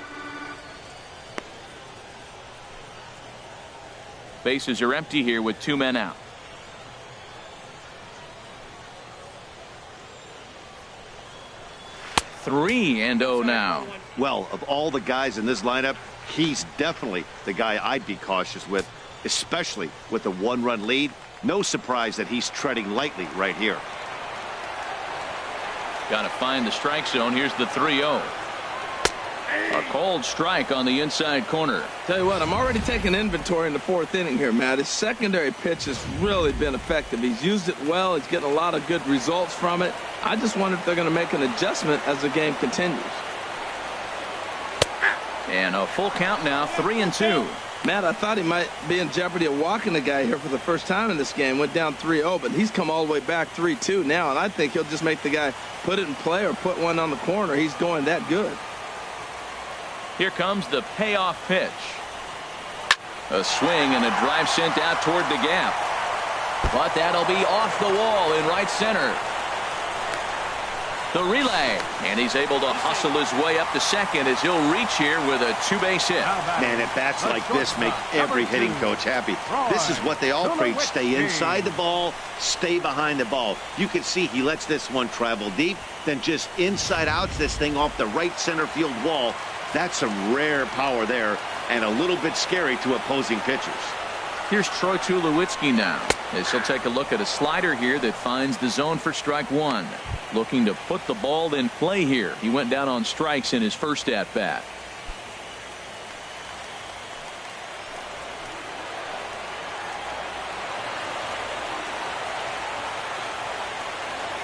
Bases are empty here with 2 men out. 3-0 now. Well, of all the guys in this lineup, he's definitely the guy I'd be cautious with, especially with a 1-run lead. No surprise that he's treading lightly right here. Got to find the strike zone. Here's the 3-0. A cold strike on the inside corner. Tell you what, I'm already taking inventory in the 4th inning here, Matt. His secondary pitch has really been effective. He's used it well. He's getting a lot of good results from it. I just wonder if they're going to make an adjustment as the game continues. And a full count now, 3-2. Matt, I thought he might be in jeopardy of walking the guy here for the first time in this game. Went down 3-0, but he's come all the way back 3-2 now, and I think he'll just make the guy put it in play or put one on the corner. He's going that good. Here comes the payoff pitch. A swing and a drive sent out toward the gap. But that'll be off the wall in right center. The relay, and he's able to hustle his way up to second as he'll reach here with a 2-base hit. Man, at bats like this make every hitting coach happy. This is what they all preach. Stay inside the ball, stay behind the ball. You can see he lets this one travel deep, then just inside outs this thing off the right center field wall. That's some rare power there and a little bit scary to opposing pitchers. Here's Troy Tulowitzki now as he'll take a look at a slider here that finds the zone for strike 1. Looking to put the ball in play here. He went down on strikes in his first at bat.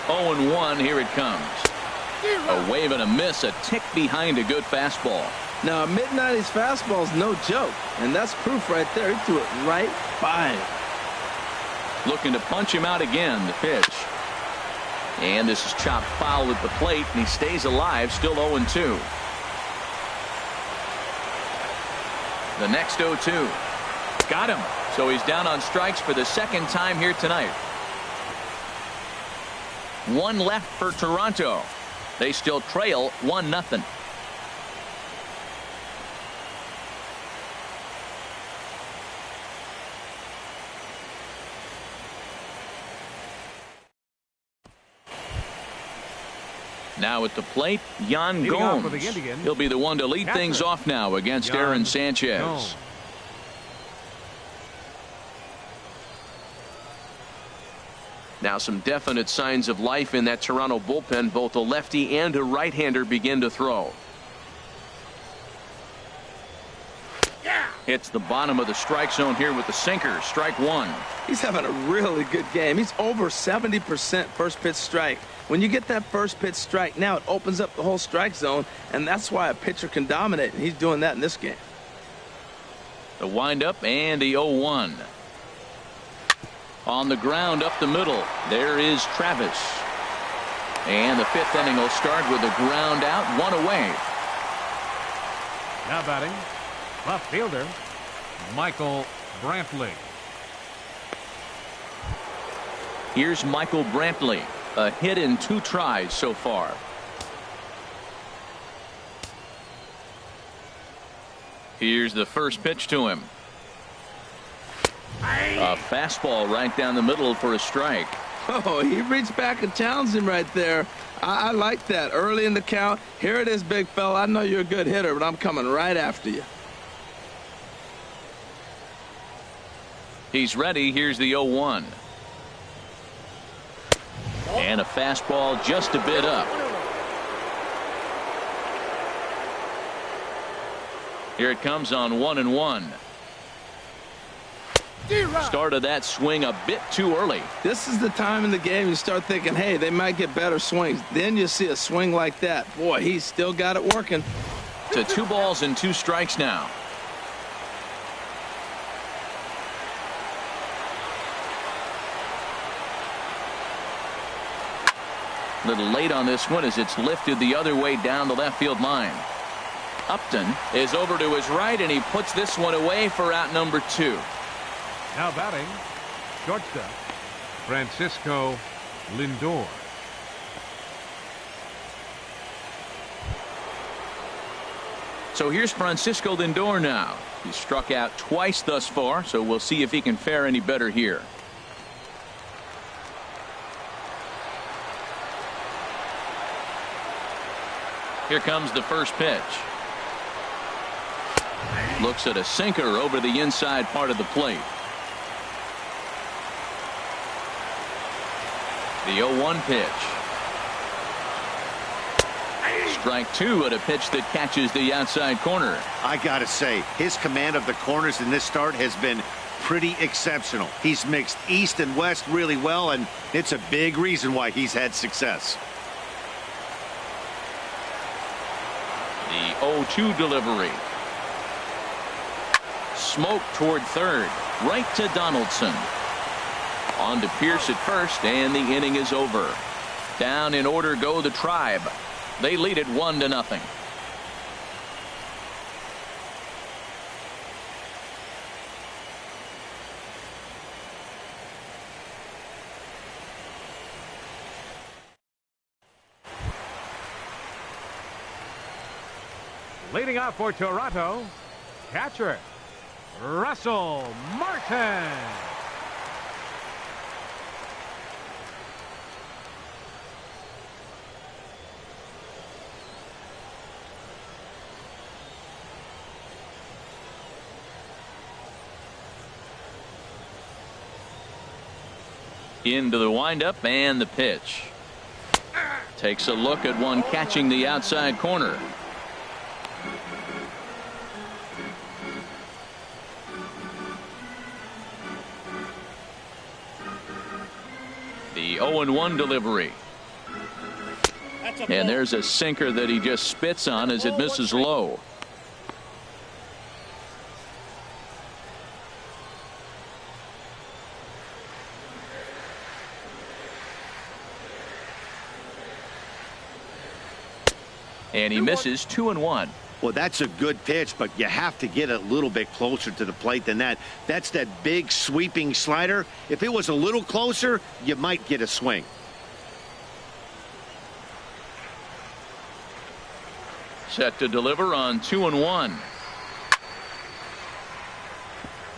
Oh, and 1. Here it comes. A wave and a miss, a tick behind a good fastball. Now, a mid-90s fastball is no joke, and that's proof right there. He threw it right by him. Looking to punch him out again, the pitch. And this is chopped foul at the plate, and he stays alive, still 0-2. The next 0-2. Got him. So he's down on strikes for the second time here tonight. 1 left for Toronto. They still trail 1-0. Now at the plate, Yan Gomes. He'll be the one to lead things off now against Aaron Sanchez. Now some definite signs of life in that Toronto bullpen. Both a lefty and a right-hander begin to throw. Hits the bottom of the strike zone here with the sinker. Strike one. He's having a really good game. He's over 70% first pitch strike. When you get that first pitch strike, now it opens up the whole strike zone, and that's why a pitcher can dominate, and he's doing that in this game. The windup and the 0-1. On the ground up the middle, there is Travis. And the fifth inning will start with a ground out, one away. Now batting, left fielder, Michael Brantley. Here's Michael Brantley. A hit in 2 tries so far. Here's the first pitch to him. A fastball right down the middle for a strike. Oh, he reached back and challenged him right there. I like that. Early in the count. Here it is, big fella. I know you're a good hitter, but I'm coming right after you. He's ready. Here's the 0-1. And a fastball just a bit up. Here it comes on 1-1. Started that swing a bit too early. This is the time in the game you start thinking, hey, they might get better swings. Then you see a swing like that. Boy, he's still got it working. To 2 balls and 2 strikes now. A little late on this one as it's lifted the other way down the left field line. Upton is over to his right, and he puts this one away for out number 2. Now batting, shortstop, Francisco Lindor. So here's Francisco Lindor now. He's struck out twice thus far, so we'll see if he can fare any better here. Here comes the first pitch. Looks at a sinker over the inside part of the plate. The 0-1 pitch. Strike 2 at a pitch that catches the outside corner. I gotta say, his command of the corners in this start has been pretty exceptional. He's mixed east and west really well, and it's a big reason why he's had success. The 0-2 delivery. Smoke toward third. Right to Donaldson. On to Pierce at first, and the inning is over. Down in order go the Tribe. They lead it 1-0. Leading off for Toronto, catcher Russell Martin. Into the windup and the pitch. Takes a look at one catching the outside corner. The 0-1 delivery. And there's a sinker that he just spits on as it misses low. And he misses 2-1. Well, that's a good pitch, but you have to get a little bit closer to the plate than that. That's that big sweeping slider. If it was a little closer, you might get a swing. Set to deliver on 2-1.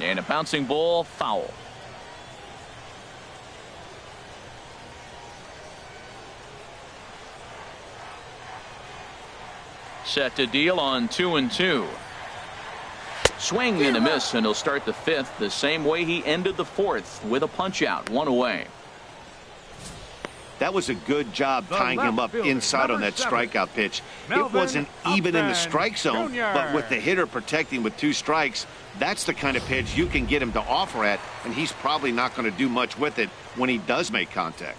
And a bouncing ball, foul. Set to deal on 2-2. Swing and a miss, and he'll start the 5th the same way he ended the 4th with a punch out, 1 away. That was a good job tying him up inside on that strikeout pitch. It wasn't even in the strike zone, but with the hitter protecting with 2 strikes, that's the kind of pitch you can get him to offer at, and he's probably not going to do much with it when he does make contact.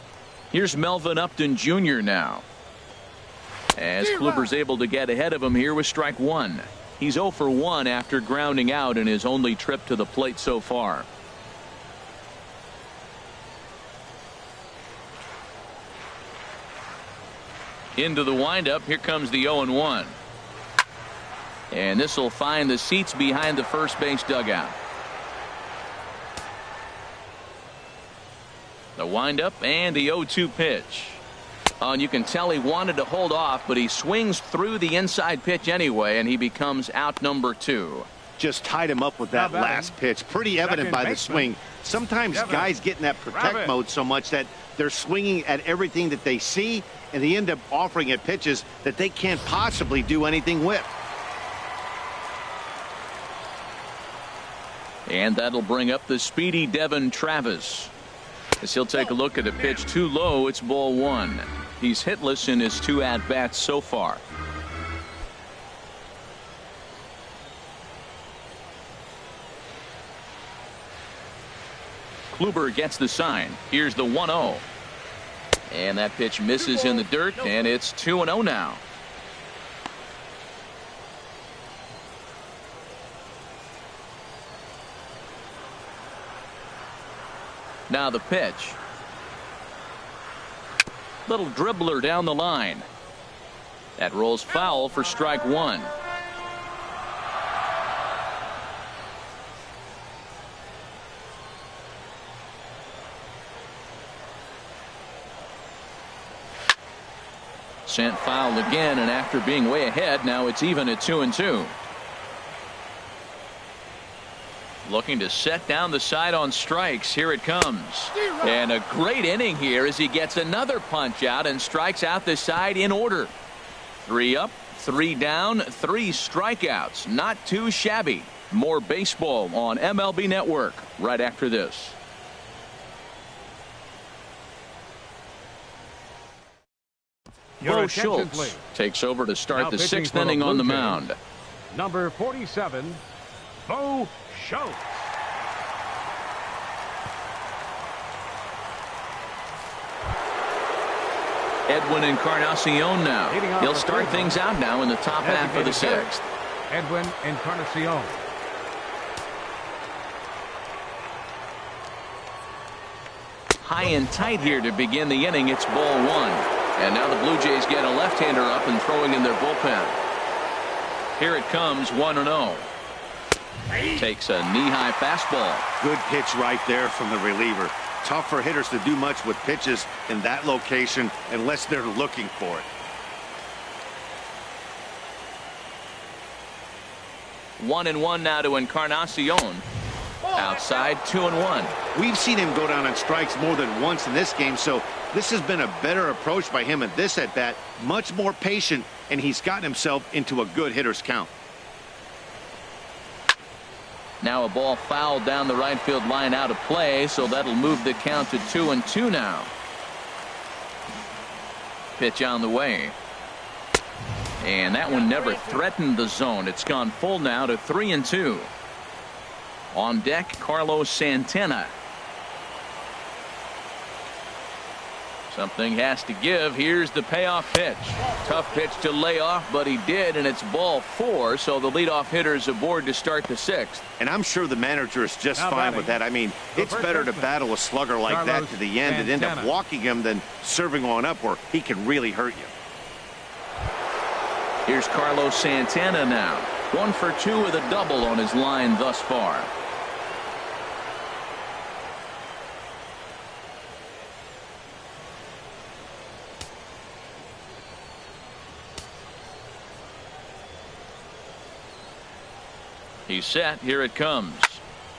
Here's Melvin Upton Jr. now. As Kluber's able to get ahead of him here with strike 1. He's 0 for 1 after grounding out in his only trip to the plate so far. Into the windup. Here comes the 0-1. And this will find the seats behind the first base dugout. The windup and the 0-2 pitch. And you can tell he wanted to hold off, but he swings through the inside pitch anyway, and he becomes out number 2. Just tied him up with that last pitch. Pretty evident by the swing. Sometimes guys get in that protect mode so much that they're swinging at everything that they see, and they end up offering at pitches that they can't possibly do anything with. And that'll bring up the speedy Devin Travis. As he'll take a look at a pitch too low, it's ball 1. He's hitless in his 2 at-bats so far. Kluber gets the sign. Here's the 1-0. And that pitch misses in the dirt, and it's 2-0 now. Now the pitch. Little dribbler down the line. That rolls foul for strike 1. Sent foul again, and after being way ahead, now it's even at 2-2. Looking to set down the side on strikes. Here it comes. And a great inning here as he gets another punch out and strikes out the side in order. 3 up, 3 down, 3 strikeouts. Not too shabby. More baseball on MLB Network right after this. Bo Schultz takes over to start the 6th inning on the mound. Number 47, Bo Schultz. Edwin Encarnacion now. He'll start things out now in the top half of the 6th. Edwin Encarnacion. High and tight here to begin the inning. It's ball 1. And now the Blue Jays get a left-hander up and throwing in their bullpen. Here it comes, 1-0. Takes a knee-high fastball. Good pitch right there from the reliever. Tough for hitters to do much with pitches in that location unless they're looking for it. 1-1 now to Encarnacion. Outside, 2-1. We've seen him go down on strikes more than once in this game, so this has been a better approach by him at this at-bat. Much more patient, and he's gotten himself into a good hitter's count. Now a ball fouled down the right field line out of play, so that'll move the count to 2-2 now. Pitch on the way. And that one never threatened the zone. It's gone full now to 3-2. On deck, Carlos Santana. Something has to give. Here's the payoff pitch. Tough pitch to lay off, but he did, and it's ball 4, so the leadoff hitter's aboard to start the 6th. And I'm sure the manager is just fine with that. I mean, it's better to battle a slugger like that to the end and end up walking him than serving on up where he can really hurt you. Here's Carlos Santana now. 1 for 2 with a double on his line thus far. He's set. Here it comes.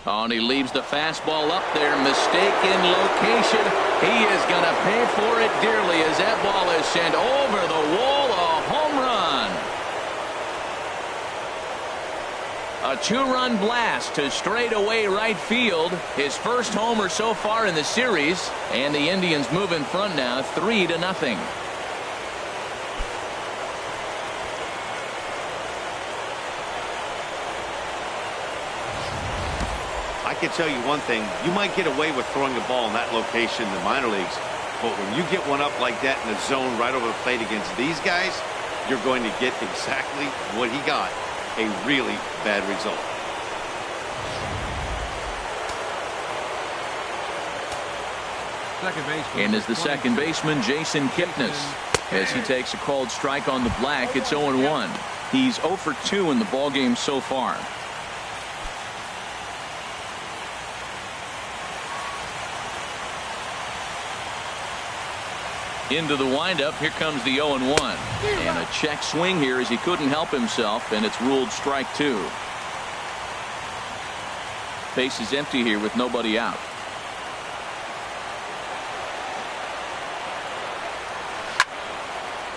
Oh, and he leaves the fastball up there. Mistaken location. He is going to pay for it dearly as that ball is sent over the wall. A home run. A two-run blast to straightaway right field. His first homer so far in the series. And the Indians move in front now 3-0. I can tell you one thing. You might get away with throwing the ball in that location in the minor leagues. But when you get one up like that in the zone right over the plate against these guys, you're going to get exactly what he got. A really bad result. Second baseman. And is the second baseman Jason Kipnis. As he takes a called strike on the black, it's 0-1. He's 0 for 2 in the ballgame so far. Into the windup. Here comes the 0-1. And a check swing here as he couldn't help himself, and it's ruled strike 2. Base is empty here with nobody out.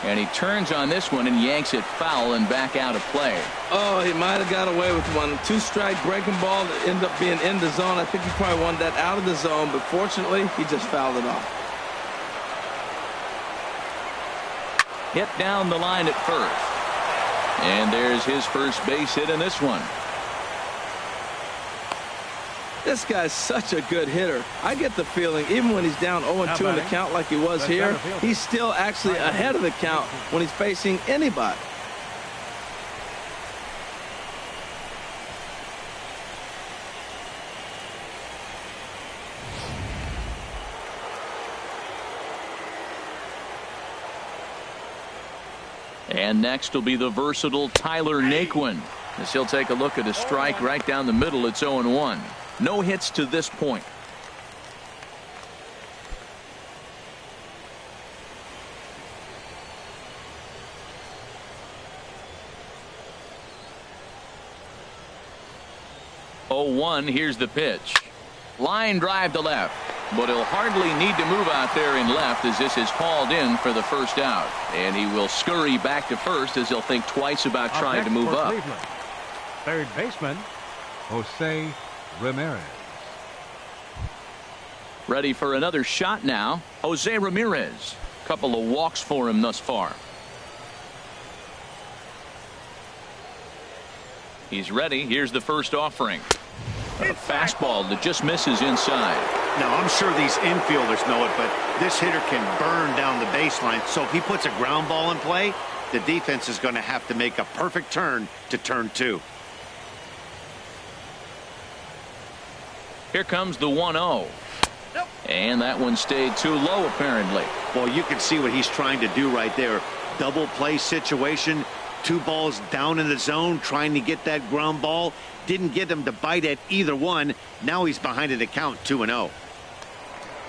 And he turns on this one and yanks it foul and back out of play. Oh, he might have got away with one. 2-strike breaking ball that ended up being in the zone. I think he probably wanted that out of the zone, but fortunately, he just fouled it off. Hit down the line at first. And there's his first base hit in this one. This guy's such a good hitter. I get the feeling even when he's down 0-2 in the count like he was here, he's still actually ahead of the count when he's facing anybody. And next will be the versatile Tyler Naquin, as he'll take a look at a strike right down the middle. It's 0-1. No hits to this point. Here's the pitch. Line drive to left. But he'll hardly need to move out there in left as this is hauled in for the first out. And he will scurry back to first as he'll think twice about trying to move up. Cleveland, third baseman, Jose Ramirez. Ready for another shot now. Jose Ramirez. Couple of walks for him thus far. He's ready. Here's the first offering. A fastball that just misses inside. Now, I'm sure these infielders know it, but this hitter can burn down the baseline. So if he puts a ground ball in play, the defense is going to have to make a perfect turn to turn 2. Here comes the 1-0. And that one stayed too low, apparently. Well, you can see what he's trying to do right there. Double play situation. 2 balls down in the zone, trying to get that ground ball. Didn't get him to bite at either one. Now he's behind an account 2-0.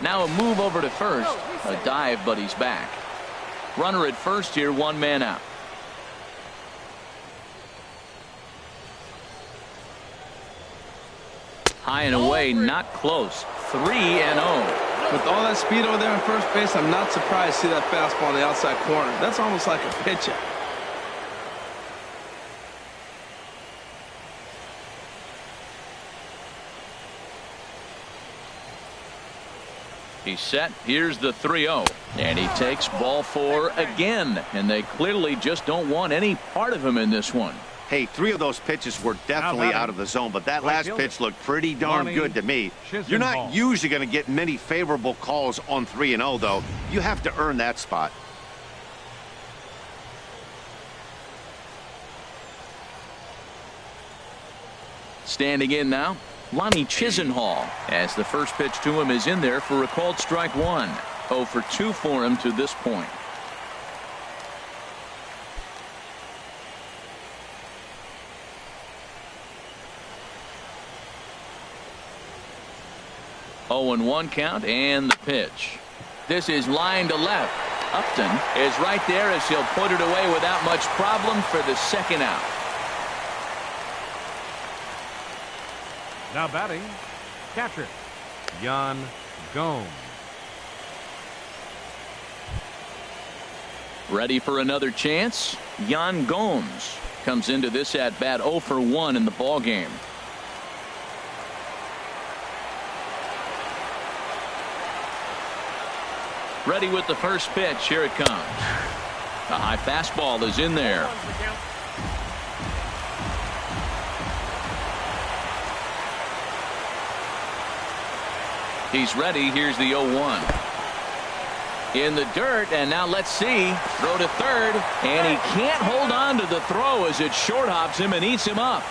Now a move over to first. A dive, but he's back. Runner at first here, 1 man out. High and away, not close. 3-0. With all that speed over there on first base, I'm not surprised to see that fastball on the outside corner. That's almost like a pitch-up. He's set. Here's the 3-0. And he takes ball 4 again. And they clearly just don't want any part of him in this one. Hey, 3 of those pitches were definitely out of the zone, but that last pitch looked pretty darn good to me. You're not usually going to get many favorable calls on 3-0, though. You have to earn that spot. Standing in now, Lonnie Chisenhall, as the first pitch to him is in there for a called strike 1. 0 for 2 for him to this point. Oh, and 1 count, and the pitch. This is line to left. Upton is right there as he'll put it away without much problem for the second out. Now batting, catcher, Yan Gomes. Ready for another chance? Yan Gomes. Comes into this at bat 0 for 1 in the ball game. Ready with the first pitch. Here it comes. A high fastball is in there. He's ready. Here's the 0-1. In the dirt, and now let's see. Throw to third, and he can't hold on to the throw as it short hops him and eats him up.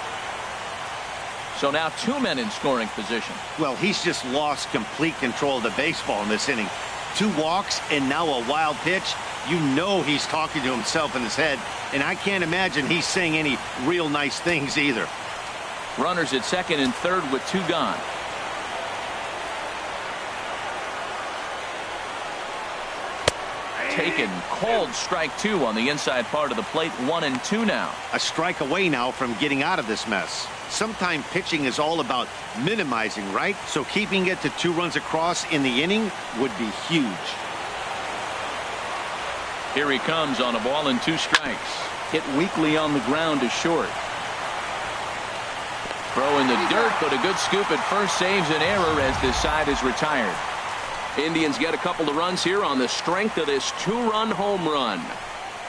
So now 2 men in scoring position. Well, he's just lost complete control of the baseball in this inning. 2 walks and now a wild pitch. You know he's talking to himself in his head, and I can't imagine he's saying any real nice things either. Runners at second and third with 2 gone. Taken. Cold strike 2 on the inside part of the plate. 1-2 now. A strike away now from getting out of this mess. Sometimes pitching is all about minimizing, right? So keeping it to 2 runs across in the inning would be huge. Here he comes on a ball and 2 strikes. Hit weakly on the ground to short. Throw in the dirt, but a good scoop at first saves an error as this side is retired. Indians get a couple of runs here on the strength of this 2-run home run.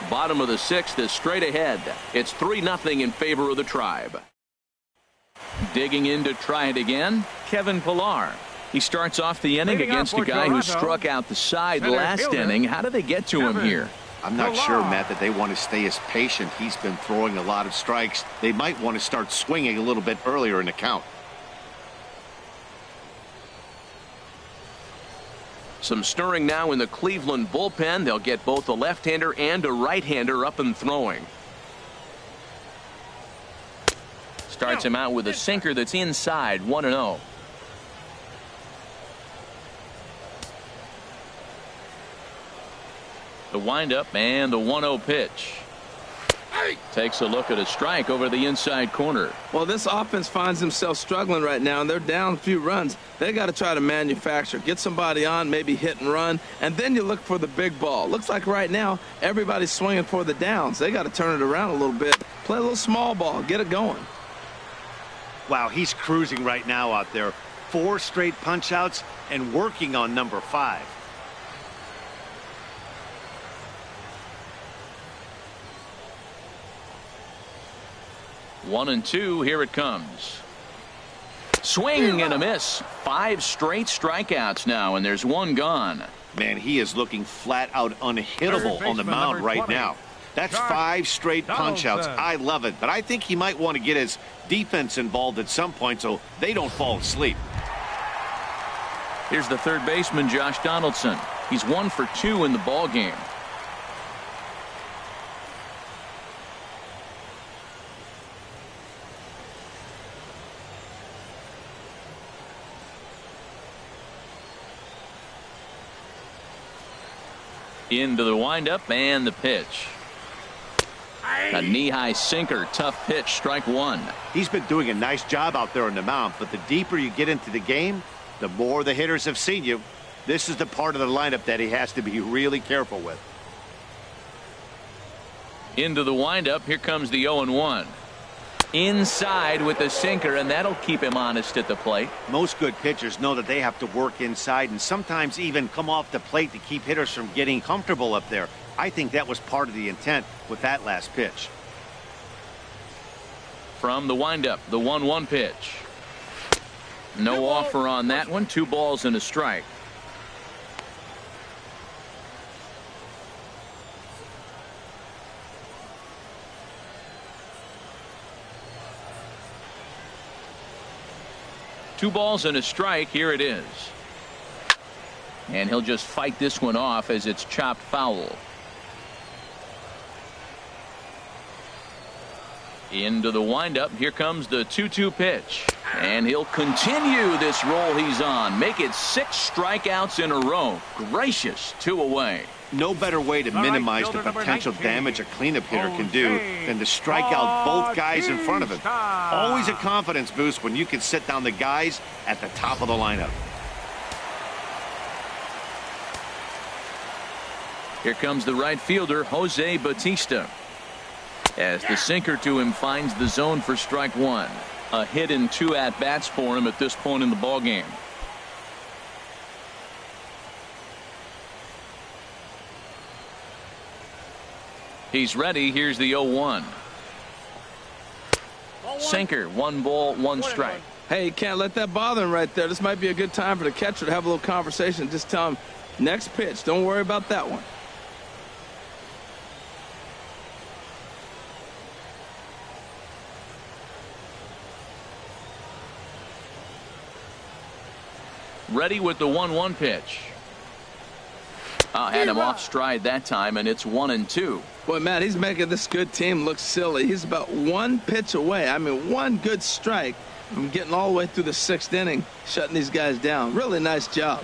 Bottom of the 6th is straight ahead. It's 3-0 in favor of the Tribe. Digging in to try it again, Kevin Pillar. He starts off the inning against a guy who struck out the side last inning. How did they get to him here? I'm not sure, Matt, that they want to stay as patient. He's been throwing a lot of strikes. They might want to start swinging a little bit earlier in the count. Some stirring now in the Cleveland bullpen. They'll get both a left-hander and a right-hander up and throwing. Starts him out with a sinker that's inside. 1-0. The windup and the 1-0 pitch. Takes a look at a strike over the inside corner. Well, this offense finds themselves struggling right now, and they're down a few runs. They got to try to manufacture, get somebody on, maybe hit and run, and then you look for the big ball. Looks like right now everybody's swinging for the downs. They got to turn it around a little bit, play a little small ball, get it going. Wow, he's cruising right now out there. 4 straight punch outs and working on number 5. One and 2. Here it comes. Swing and a miss. 5 straight strikeouts now, and there's 1 gone. Man, he is looking flat out unhittable on the mound right now. That's 5 straight punch outs. I love it, but I think he might want to get his defense involved at some point so they don't fall asleep. Here's the third baseman, Josh Donaldson. He's 1 for 2 in the ball game. Into the windup and the pitch. A knee-high sinker. Tough pitch. Strike 1. He's been doing a nice job out there on the mound, but the deeper you get into the game, the more the hitters have seen you. This is the part of the lineup that he has to be really careful with. Into the windup. Here comes the 0-1. Inside with the sinker, and that'll keep him honest at the plate. Most good pitchers know that they have to work inside and sometimes even come off the plate to keep hitters from getting comfortable up there. I think that was part of the intent with that last pitch. From the windup, the 1-1 pitch. No offer on that one. 2 balls and a strike. Two balls and a strike. Here it is. And he'll just fight this one off as it's chopped foul. Into the windup. Here comes the 2-2 pitch. And he'll continue this roll he's on. Make it 6 strikeouts in a row. Gracious, 2 away. No better way to minimize the potential damage a cleanup hitter can do than to strike out both guys in front of him. Always a confidence boost when you can sit down the guys at the top of the lineup. Here comes the right fielder, Jose Bautista. as the sinker to him finds the zone for strike one. A hit and 2 at-bats for him at this point in the ballgame. He's ready. Here's the 0-1. Sinker, 1 ball, 1 strike. Hey, you can't let that bother him right there. This might be a good time for the catcher to have a little conversation. Just tell him, next pitch, don't worry about that one. Ready with the 1-1 pitch. Had him off stride that time, and it's 1-2. Boy, Matt, he's making this good team look silly. He's about 1 pitch away. I mean, 1 good strike from getting all the way through the 6th inning, shutting these guys down. Really nice job.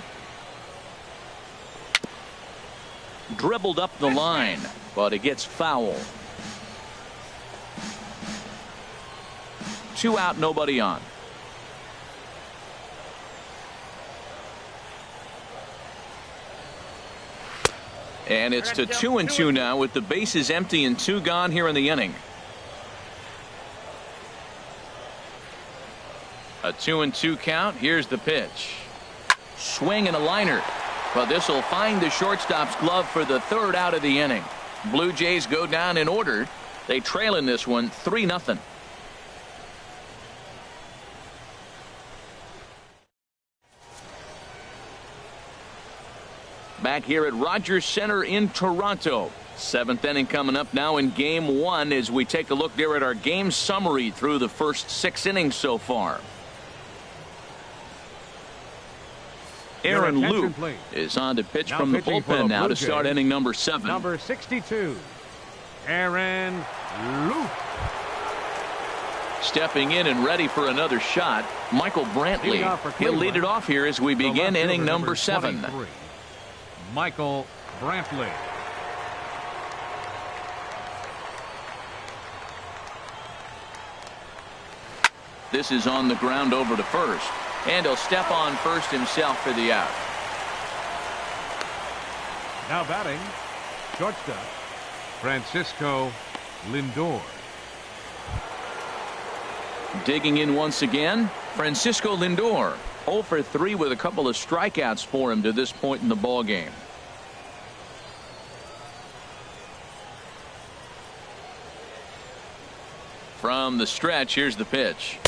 Dribbled up the line, but it gets foul. 2 out, nobody on. And it's to 2-2 now with the bases empty and 2 gone here in the inning. A 2-2 count. Here's the pitch. Swing and a liner. But this will find the shortstop's glove for the 3rd out of the inning. Blue Jays go down in order. They trail in this one 3-0. Back here at Rogers Center in Toronto. 7th inning coming up now in game 1 as we take a look there at our game summary through the first 6 innings so far. Aaron Luke is on to pitch from the bullpen now to start inning number 7. Number 62, Aaron Luke. Stepping in and ready for another shot, Michael Brantley. He'll lead it off here as we begin inning number 7. Michael Brantley. This is on the ground over to first, and he'll step on first himself for the out. Now batting, shortstop, Francisco Lindor. Digging in once again, Francisco Lindor. 0 for 3 with a couple of strikeouts for him to this point in the ball game. From the stretch, here's the pitch.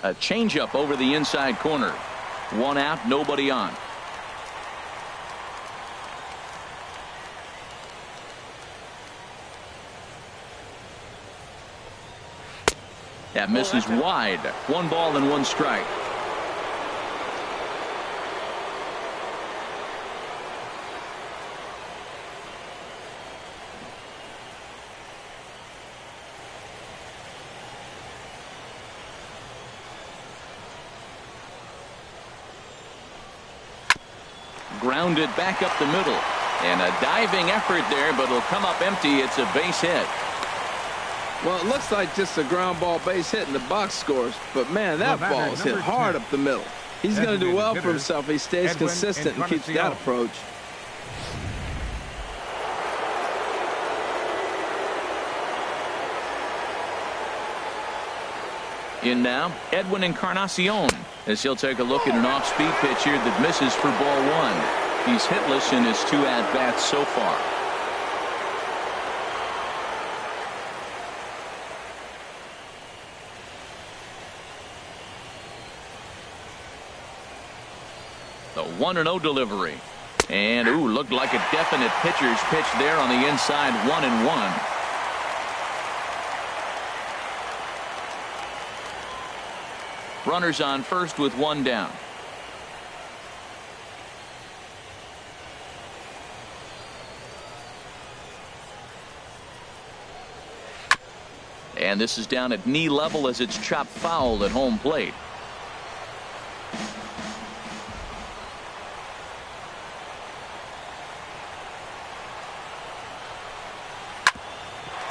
A changeup over the inside corner. 1 out, nobody on. That misses wide. 1 ball and 1 strike. Grounded back up the middle, and a diving effort there, but it'll come up empty. It's a base hit. Well, it looks like just a ground ball base hit in the box scores, but man, that ball is hit hard up the middle. He's going to do well for himself if he stays consistent and keeps that approach. In now, Edwin Encarnacion, as he'll take a look at an off-speed pitch here that misses for ball 1. He's hitless in his 2 at-bats so far. The 1-0 delivery. And, looked like a definite pitcher's pitch there on the inside, 1-1. Runners on first with 1 down. And this is down at knee level as it's chopped foul at home plate.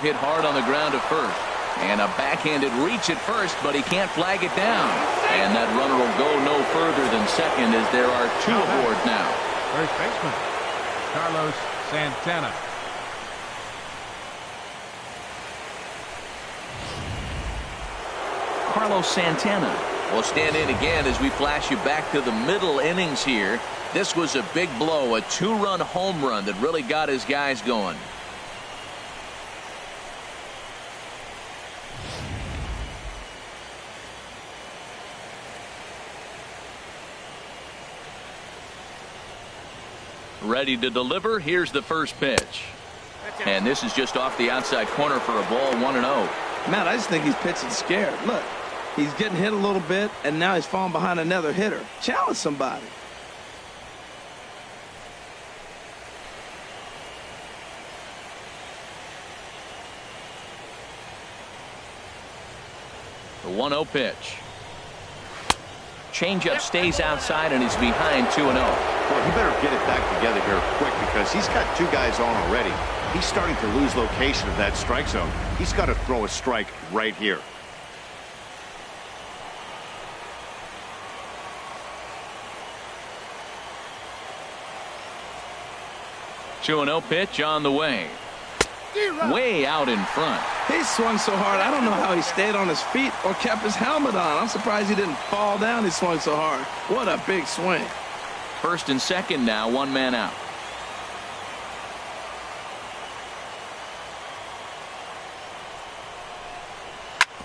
Hit hard on the ground to first. And a backhanded reach at first, but he can't flag it down. And that runner will go no further than second as there are 2 aboard now. First baseman, Carlos Santana. Carlos Santana will stand in again as we flash you back to the middle innings here. This was a big blow, a 2-run home run that really got his guys going. Ready to deliver. Here's the first pitch. And this is just off the outside corner for a ball, 1-0. Matt, I just think he's pitching scared. Look, he's getting hit a little bit, and now he's falling behind another hitter. Challenge somebody. The 1-0 pitch. Changeup stays outside and he's behind 2-0. Well, he better get it back together here quick because he's got 2 guys on already. He's starting to lose location of that strike zone. He's got to throw a strike right here. Two 2-0 pitch on the way. Way out in front. He swung so hard, I don't know how he stayed on his feet or kept his helmet on. I'm surprised he didn't fall down. He swung so hard. What a big swing. First and second now, 1 man out.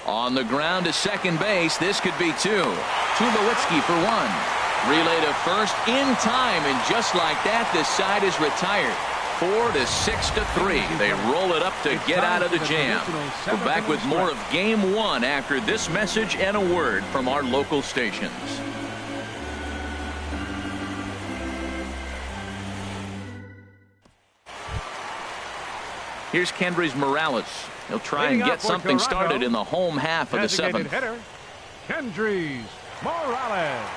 On the ground to second base. This could be 2. Tulowitzki for 1. Relay to first in time, and just like that, this side is retired. 4-6-3. They roll it up to get out of the jam. We're back with more of Game 1 after this message and a word from our local stations. Here's Kendrys Morales. He'll try and get something started in the home half of the 7th. Hitter, Kendrys Morales.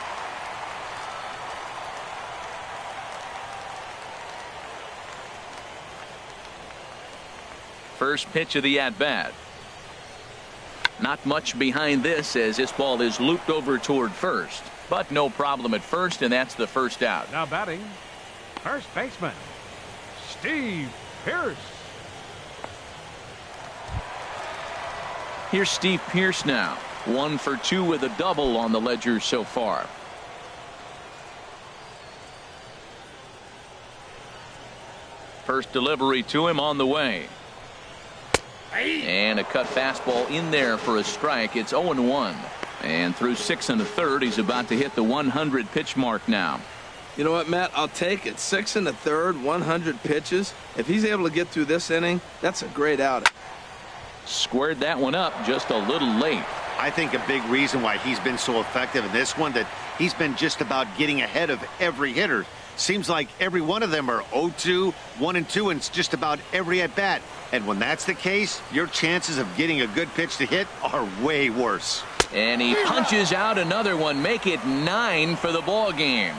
First pitch of the at-bat. Not much behind this as this ball is looped over toward first. But no problem at first, and that's the first out. Now batting, first baseman, Steve Pearce. Here's Steve Pearce now. 1 for 2 with a double on the ledger so far. First delivery to him on the way. And a cut fastball in there for a strike. It's 0-1. And through 6 1/3, he's about to hit the 100 pitch mark now. You know what, Matt? I'll take it. 6 1/3, 100 pitches. If he's able to get through this inning, that's a great outing. Squared that one up just a little late. I think a big reason why he's been so effective in this one, that he's been just about getting ahead of every hitter. Seems like every one of them are 0-2, 1-2, and it's just about every at bat. And when that's the case, your chances of getting a good pitch to hit are way worse. And he punches out another one, make it 9 for the ball game.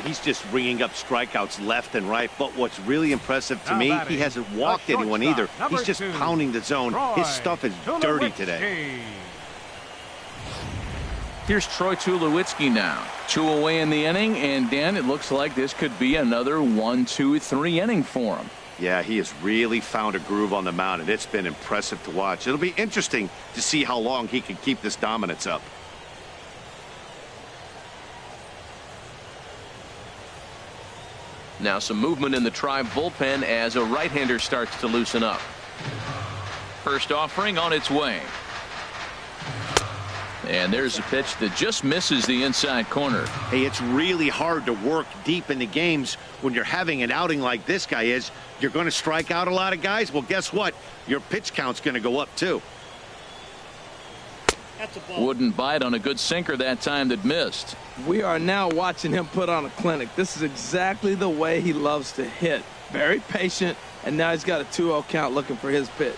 He's just ringing up strikeouts left and right. But what's really impressive to me, he hasn't walked anyone either. He's just pounding the zone. His stuff is dirty today. Here's Troy Tulowitzki now. 2 away in the inning, and Dan, it looks like this could be another 1-2-3 inning for him. Yeah, he has really found a groove on the mound, and it's been impressive to watch. It'll be interesting to see how long he can keep this dominance up. Now some movement in the Tribe bullpen as a right-hander starts to loosen up. First offering on its way. And there's a pitch that just misses the inside corner. Hey, it's really hard to work deep into games when you're having an outing like this guy is. You're going to strike out a lot of guys. Well, guess what? Your pitch count's going to go up, too. That's a ball. Wouldn't bite on a good sinker that time that missed. We are now watching him put on a clinic. This is exactly the way he loves to hit. Very patient, and now he's got a 2-0 count looking for his pitch.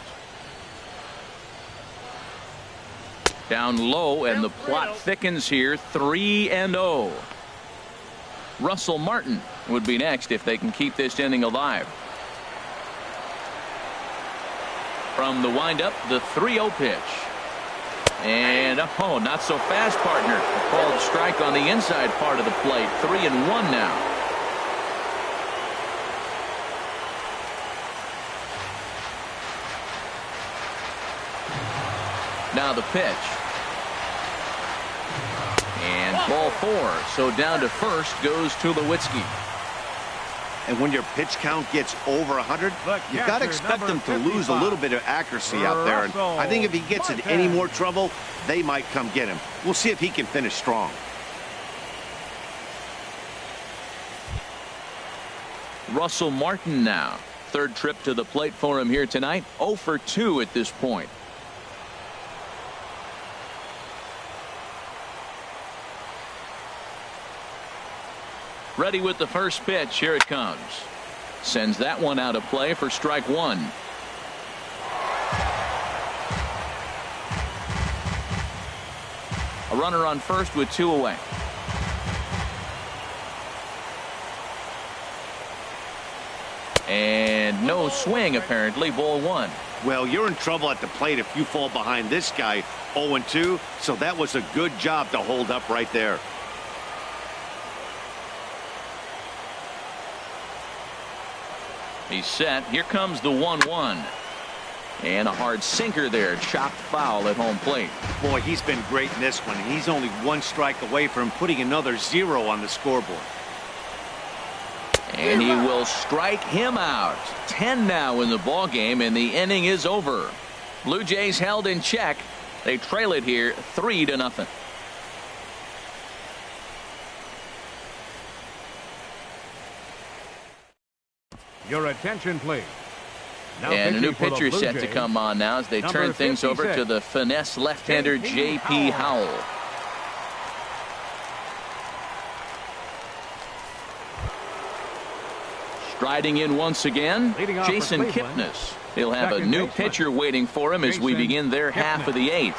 Down low, and the plot thickens here. 3-0. Russell Martin would be next if they can keep this inning alive. From the windup, the 3-0 pitch. And oh, not so fast, partner. A called strike on the inside part of the plate. 3-1 now. Now the pitch. Ball 4. So down to first goes Tulowitzki. And when your pitch count gets over 100, you've got to expect them to lose a little bit of accuracy out there. And I think if he gets in any more trouble, they might come get him. We'll see if he can finish strong. Russell Martin now. Third trip to the plate for him here tonight. 0 for 2 at this point. Ready with the first pitch. Here it comes. Sends that one out of play for strike 1. A runner on first with 2 away. And no swing, apparently. Ball 1. Well, you're in trouble at the plate if you fall behind this guy 0-2. So that was a good job to hold up right there. He's set. Here comes the 1-1. And a hard sinker there. Chopped foul at home plate. Boy, he's been great in this one. He's only 1 strike away from putting another 0 on the scoreboard. And he will strike him out. 10 now in the ball game, and the inning is over. Blue Jays held in check. They trail it here 3-0. Your attention, please. Now and a new pitching for the pitcher Blue set to Jays, come on now as they turn things over to the finesse left-hander J.P. Howell. Striding in once again, Jason Kipnis. He'll have a new pitcher waiting for him as we begin their half of the 8th.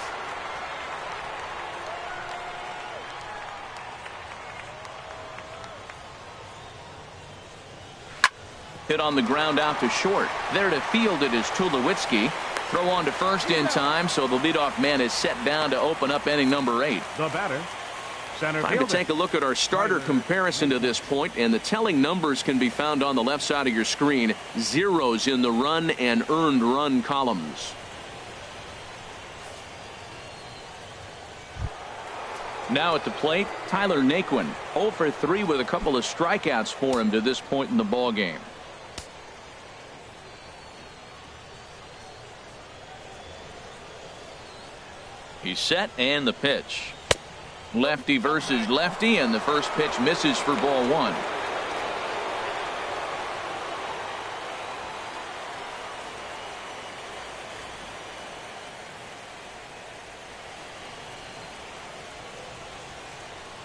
Hit on the ground out to short. There to field it is Tulowitzki. Throw on to first in time, so the leadoff man is set down to open up inning number 8. The batter, center Time to take a look at our starter comparison to this point, and the telling numbers can be found on the left side of your screen. Zeros in the run and earned run columns. Now at the plate, Tyler Naquin. 0 for 3 with a couple of strikeouts for him to this point in the ball game. He's set, and the pitch. Lefty versus lefty, and the first pitch misses for ball 1.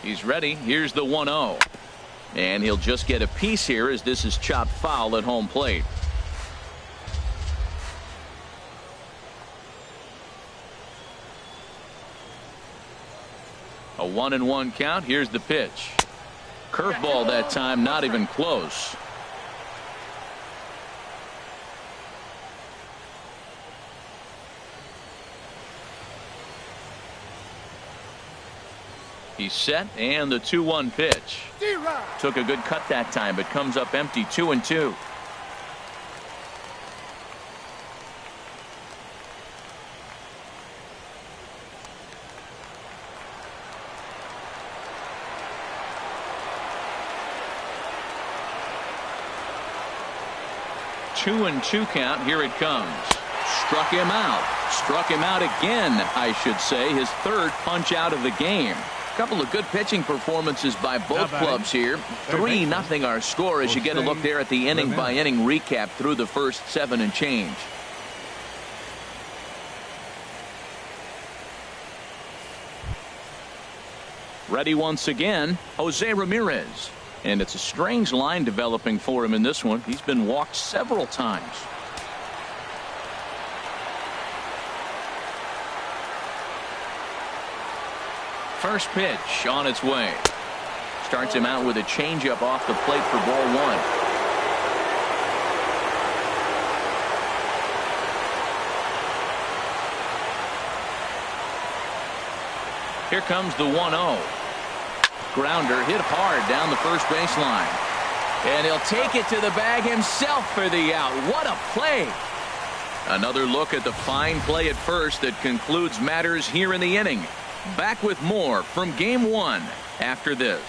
He's ready. Here's the 1-0. And he'll just get a piece here as this is chopped foul at home plate. A 1-1 count. Here's the pitch. Curveball that time, not even close. He's set, and the 2-1 pitch. Took a good cut that time, but comes up empty. 2-2. Two and 2 count. Here it comes. Struck him out. Struck him out again, I should say. His third punch out of the game. A couple of good pitching performances by both clubs here. 3-0 our score as you get a look there at the inning by inning recap through the first 7 and change. Ready once again, Jose Ramirez. And it's a strange line developing for him in this one. He's been walked several times. First pitch on its way. Starts him out with a changeup off the plate for ball 1. Here comes the 1-0. Grounder hit hard down the first baseline. And he'll take it to the bag himself for the out. What a play. Another look at the fine play at first that concludes matters here in the inning. Back with more from Game 1 after this.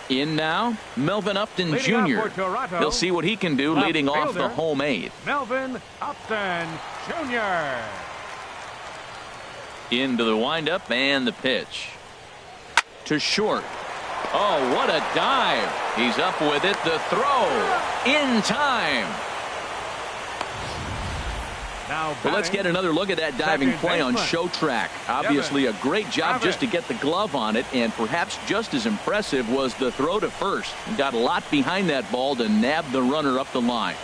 In now, Melvin Upton Jr. He'll see what he can do leading off the home 8th. Melvin Upton Jr. Into the windup and the pitch. To short. Oh, what a dive. He's up with it. The throw. In time. Well, let's get another look at that diving play on Show Track. Obviously a great job just to get the glove on it, and perhaps just as impressive was the throw to first. He got a lot behind that ball to nab the runner up the line.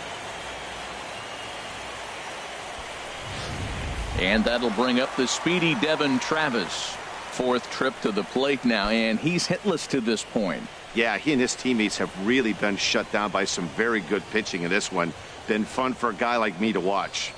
And that'll bring up the speedy Devin Travis. 4th trip to the plate now, and he's hitless to this point. Yeah, he and his teammates have really been shut down by some very good pitching in this one. Been fun for a guy like me to watch.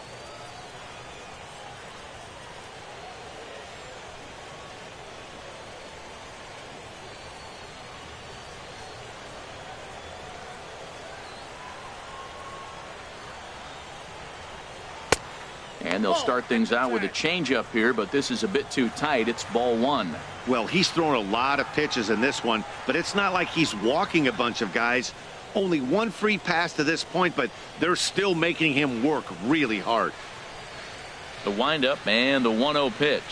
And they'll start things out with a changeup here, but this is a bit too tight. It's ball 1. Well, he's thrown a lot of pitches in this one, but it's not like he's walking a bunch of guys. Only one free pass to this point, but they're still making him work really hard. The windup and the 1-0 pitch.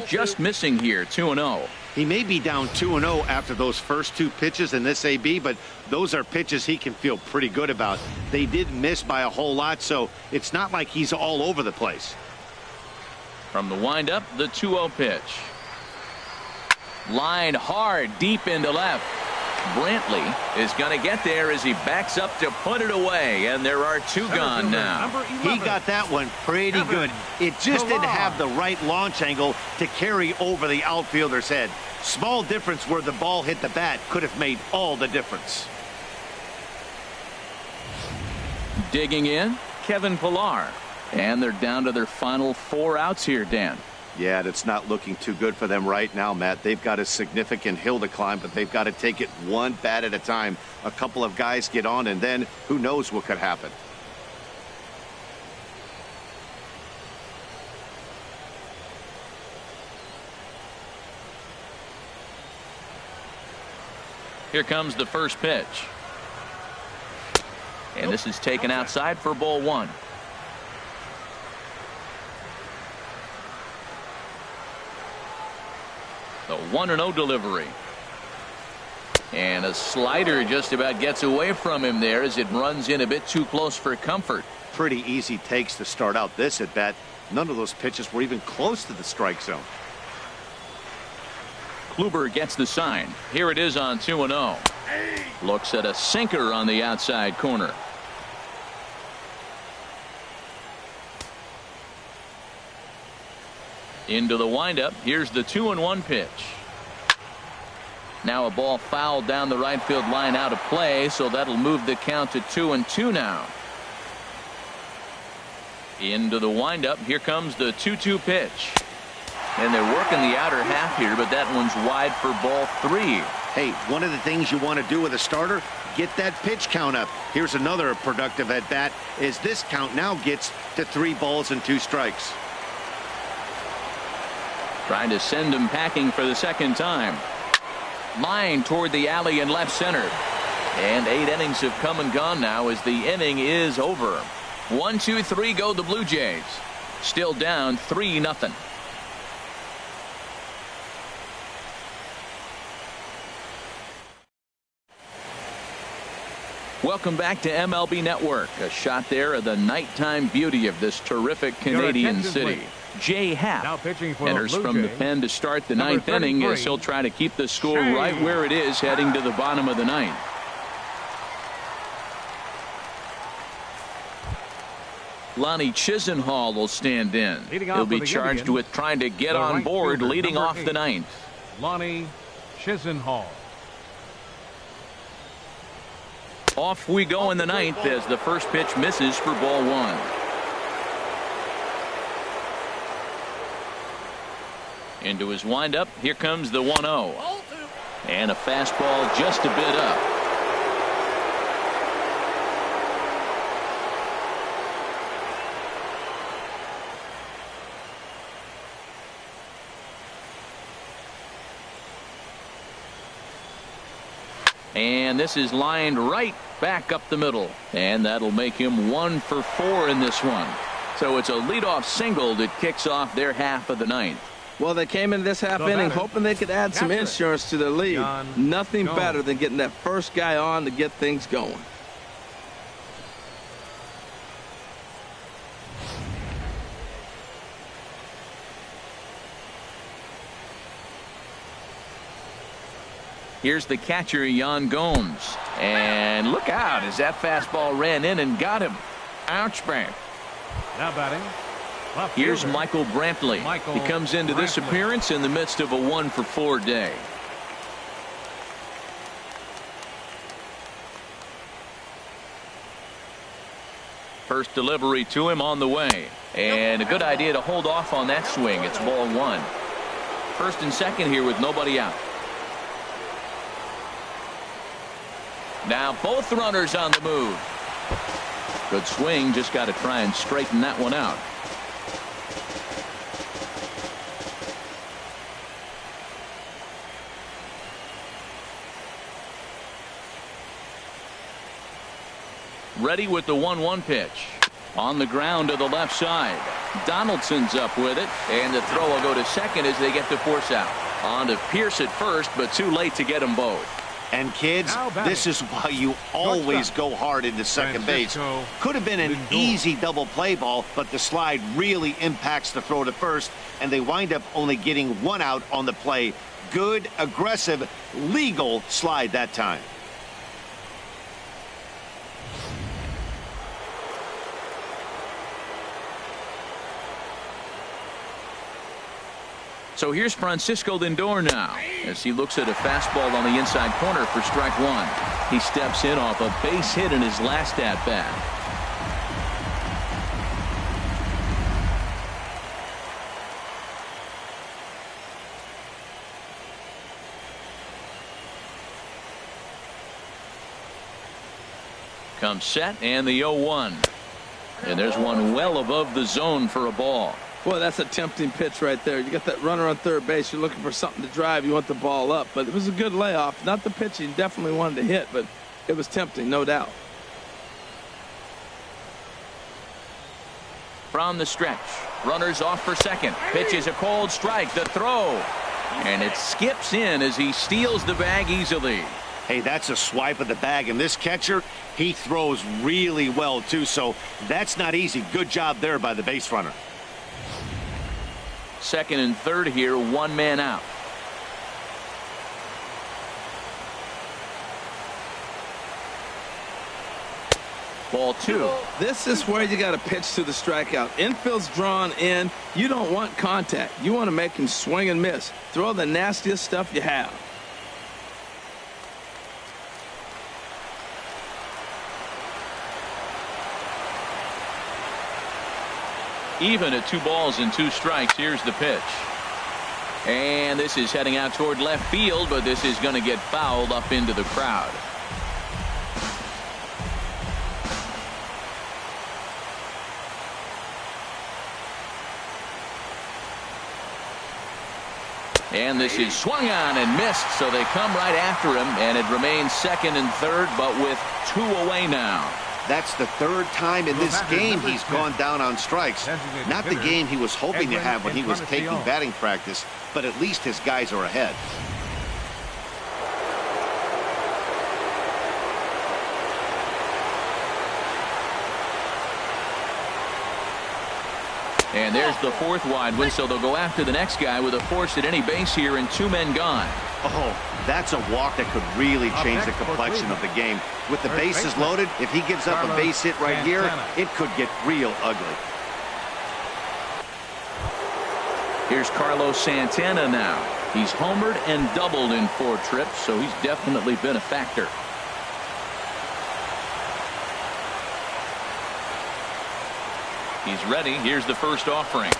Just missing here, 2-0. He may be down 2-0 after those first 2 pitches in this AB, but those are pitches he can feel pretty good about. They did miss by a whole lot, so it's not like he's all over the place. From the windup, the 2-0 pitch. Line hard, deep into left. Brantley is going to get there as he backs up to put it away, and there are 2 gone now. He got that one pretty good. It just didn't have the right launch angle to carry over the outfielder's head. Small difference where the ball hit the bat could have made all the difference. Digging in, Kevin Pillar. And they're down to their final 4 outs here, Dan. Yeah, that's not looking too good for them right now, Matt. They've got a significant hill to climb, but they've got to take it one bat at a time. A couple of guys get on, and then who knows what could happen. Here comes the first pitch. And this is taken outside for ball 1. The 1-0 delivery. And a slider just about gets away from him there as it runs in a bit too close for comfort. Pretty easy takes to start out this at bat. None of those pitches were even close to the strike zone. Kluber gets the sign. Here it is on 2-0. Looks at a sinker on the outside corner. Into the windup. Here's the 2-1 pitch. Now a ball fouled down the right field line out of play, so that'll move the count to 2-2 now. Into the windup. Here comes the 2-2 pitch. And they're working the outer half here, but that one's wide for ball 3. Hey, one of the things you want to do with a starter, get that pitch count up. Here's another productive at bat as this count now gets to 3 balls and 2 strikes. Trying to send him packing for the second time. Line toward the alley in left center. And 8 innings have come and gone now as the inning is over. 1, 2, 3 go the Blue Jays. Still down 3-0. Welcome back to MLB Network. A shot there of the nighttime beauty of this terrific Canadian city. Jay Happ enters from the pen to start the 9th inning as he'll try to keep the score right where it is heading to the bottom of the 9th. Lonnie Chisenhall will stand in. He'll be charged with trying to get on board leading off the 9th. Lonnie Chisenhall. Off we go in the 9th as the first pitch misses for ball 1. Into his windup. Here comes the 1-0. And a fastball just a bit up. And this is lined right back up the middle. And that'll make him 1 for 4 in this one. So it's a leadoff single that kicks off their half of the ninth. Well, they came into this half inning hoping they could add some insurance to their lead. Nothing better than getting that first guy on to get things going. Here's the catcher, Yan Gomes. And look out as that fastball ran in and got him. Ouch, man. Now batting. Here's Michael Brantley. He comes into this appearance in the midst of a 1 for 4 day. First delivery to him on the way. And a good idea to hold off on that swing. It's ball 1. First and second here with nobody out. Now both runners on the move. Good swing. Just got to try and straighten that one out. Ready with the 1-1 pitch. On the ground to the left side. Donaldson's up with it. And the throw will go to second as they get the force out. On to Pierce at first, but too late to get them both. And kids, this is why you always go hard into second base. Could have been an easy double play ball, but the slide really impacts the throw to first, and they wind up only getting 1 out on the play. Good, aggressive, legal slide that time. So here's Francisco Lindor now as he looks at a fastball on the inside corner for strike 1. He steps in off a base hit in his last at bat. Comes set and the 0-1. And there's one well above the zone for a ball. Well, that's a tempting pitch right there. You got that runner on third base. You're looking for something to drive. You want the ball up. But it was a good layoff. Not the pitch he definitely wanted to hit, but it was tempting, no doubt. From the stretch. Runners off for second. Pitch is a cold strike. The throw. And it skips in as he steals the bag easily. Hey, that's a swipe of the bag. And this catcher, he throws really well, too. So that's not easy. Good job there by the base runner. Second and third here, 1 man out. Ball 2. This is where you got to pitch to the strikeout. Infield's drawn in. You don't want contact. You want to make him swing and miss. Throw the nastiest stuff you have. Even at 2 balls and 2 strikes. Here's the pitch. And this is heading out toward left field, but this is going to get fouled up into the crowd. And this is swung on and missed, so they come right after him, and it remains second and third, but with 2 away now. That's the 3rd time in this game he's gone down on strikes. Not the game he was hoping to have when he was taking batting practice, but at least his guys are ahead. And there's the 4th wide one, so they'll go after the next guy with a force at any base here and 2 men gone. Oh, that's a walk that could really change the complexion of the game. With the bases loaded, if he gives up a base hit right here, it could get real ugly. Here's Carlos Santana now. He's homered and doubled in 4 trips, so he's definitely been a factor. He's ready. Here's the first offering.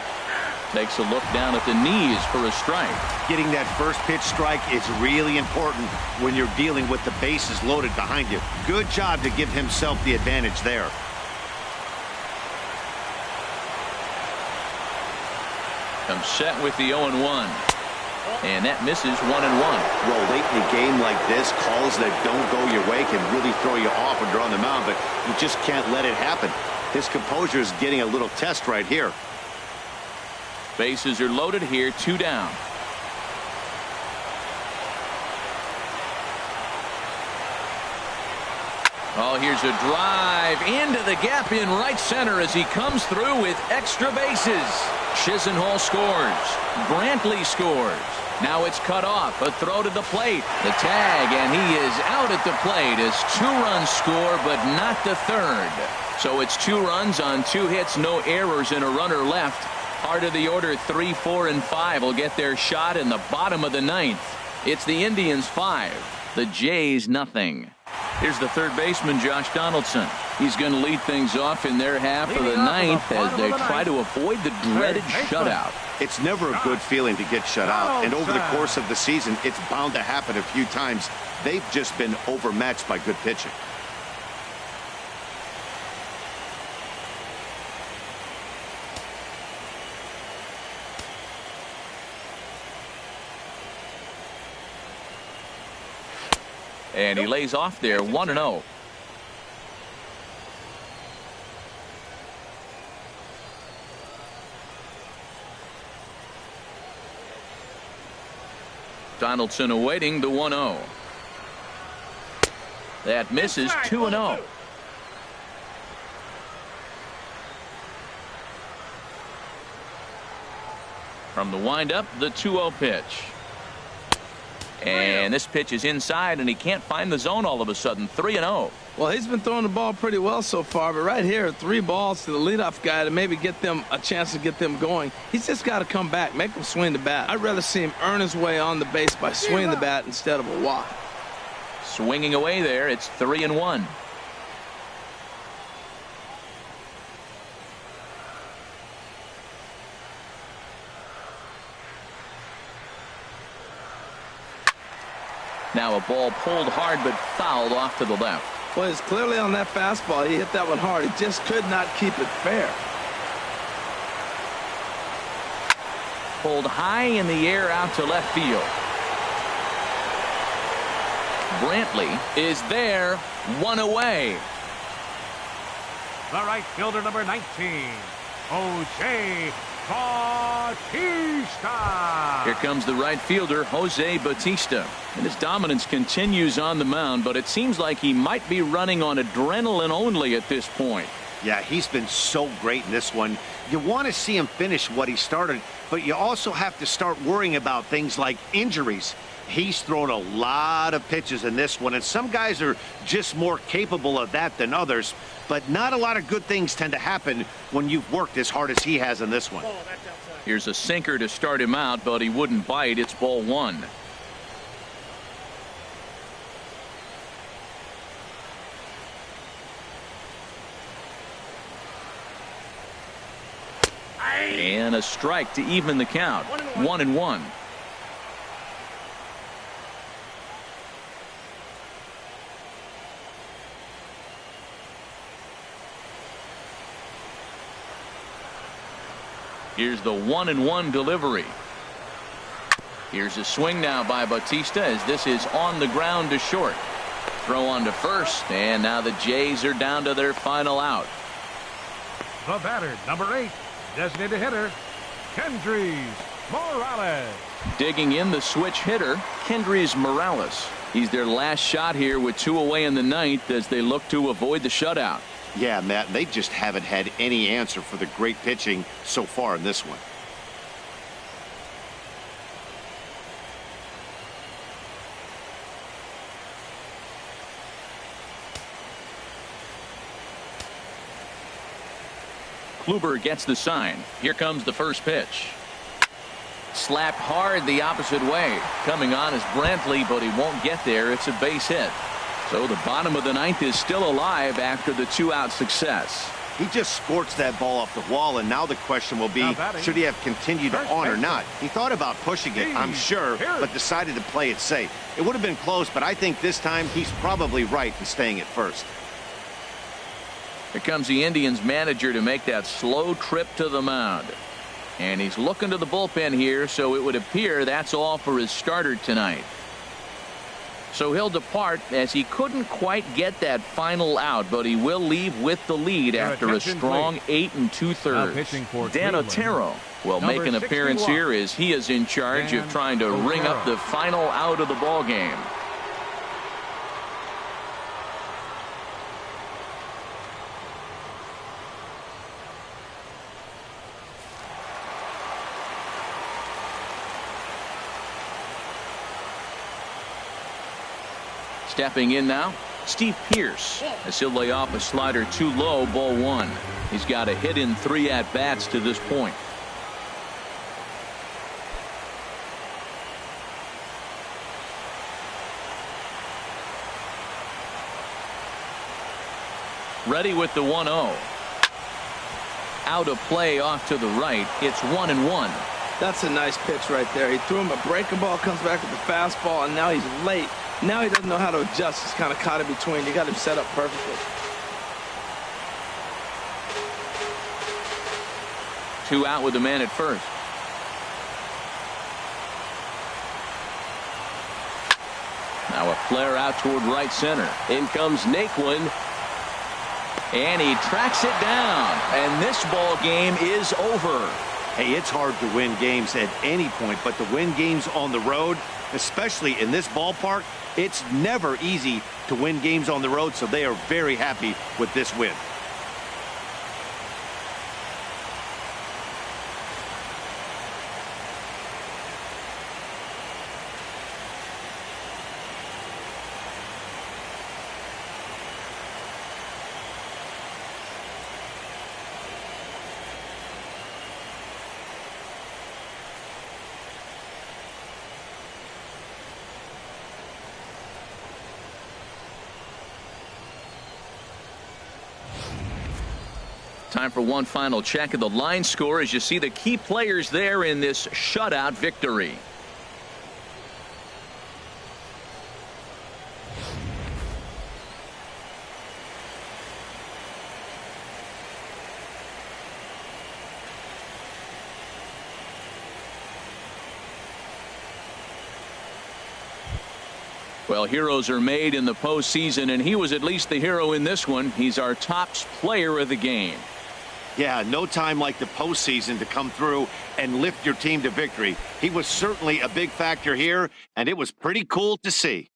Takes a look down at the knees for a strike. Getting that first pitch strike is really important when you're dealing with the bases loaded behind you. Good job to give himself the advantage there. Comes set with the 0-1. And that misses 1-1. Well, late in a game like this, calls that don't go your way can really throw you off when you're on the mound, but you just can't let it happen. His composure is getting a little test right here. Bases are loaded here, 2 down. Oh, here's a drive into the gap in right center as he comes through with extra bases. Chisenhall scores. Brantley scores. Now it's cut off. A throw to the plate. The tag, and he is out at the plate as 2 runs score, but not the third. So it's 2 runs on 2 hits, no errors, and a runner left. Part of the order 3, 4, and 5 will get their shot in the bottom of the 9th. It's the Indians 5, the Jays nothing. Here's the third baseman, Josh Donaldson. He's going to lead things off in their half of the 9th as they try to avoid the dreaded shutout. It's never a good feeling to get shut out, and over the course of the season, it's bound to happen a few times. They've just been overmatched by good pitching. And he lays off there, 1-0. Donaldson awaiting the 1-0. That misses, 2-0. From the windup, the 2-0 pitch. And this pitch is inside, and he can't find the zone all of a sudden. 3-0. Well, he's been throwing the ball pretty well so far, but right here, 3 balls to the leadoff guy to maybe get them a chance to get them going. He's just got to come back, make him swing the bat. I'd rather see him earn his way on the base by swinging the bat instead of a walk. Swinging away there, it's 3-1. Now a ball pulled hard but fouled off to the left. Well, it's clearly on that fastball. He hit that one hard. He just could not keep it fair. Pulled high in the air out to left field. Brantley is there, 1 away. The right fielder, number 19, Jose Bautista. Here comes the right fielder, Jose Bautista. And his dominance continues on the mound, but it seems like he might be running on adrenaline only at this point. Yeah, he's been so great in this one. You want to see him finish what he started, but you also have to start worrying about things like injuries. He's thrown a lot of pitches in this one, and some guys are just more capable of that than others. But not a lot of good things tend to happen when you've worked as hard as he has in this one. Here's a sinker to start him out, but he wouldn't bite. It's ball 1. And a strike to even the count. 1-1. Here's the 1-1 delivery. Here's a swing now by Bautista as this is on the ground to short. Throw on to first, and now the Jays are down to their final out. The batter, number 8, designated hitter, Kendrys Morales. Digging in the switch hitter, Kendrys Morales. He's their last shot here with 2 away in the 9th as they look to avoid the shutout. Yeah, Matt, they just haven't had any answer for the great pitching so far in this one. Kluber gets the sign. Here comes the first pitch. Slapped hard the opposite way. Coming on is Brantley, but he won't get there. It's a base hit. So the bottom of the 9th is still alive after the 2-out success. He just scorched that ball off the wall, and now the question will be, should he have continued on or not? He thought about pushing it, I'm sure, but decided to play it safe. It would have been close, but I think this time he's probably right in staying at first. Here comes the Indians manager to make that slow trip to the mound. And he's looking to the bullpen here, so it would appear that's all for his starter tonight. So he'll depart as he couldn't quite get that final out, but he will leave with the lead after a strong 8 2/3. Dan Otero will make an appearance here as he is in charge of trying to ring up the final out of the ball game. Stepping in now, Steve Pearce, as he'll lay off a slider too low, ball 1. He's got a hit in 3 at-bats to this point. Ready with the 1-0. Out of play off to the right. It's 1-1. That's a nice pitch right there. He threw him a breaking ball, comes back with the fastball, and now he's late. Now he doesn't know how to adjust. He's kind of caught in between. You got him set up perfectly. 2 out with the man at first. Now a flare out toward right center. In comes Naquin. And he tracks it down. And this ball game is over. Hey, it's hard to win games at any point, but to win games on the road, especially in this ballpark, it's never easy to win games on the road, so they are very happy with this win. Time for one final check of the line score as you see the key players there in this shutout victory. Well, heroes are made in the postseason, and he was at least the hero in this one. He's our top player of the game. Yeah, no time like the postseason to come through and lift your team to victory. He was certainly a big factor here, and it was pretty cool to see.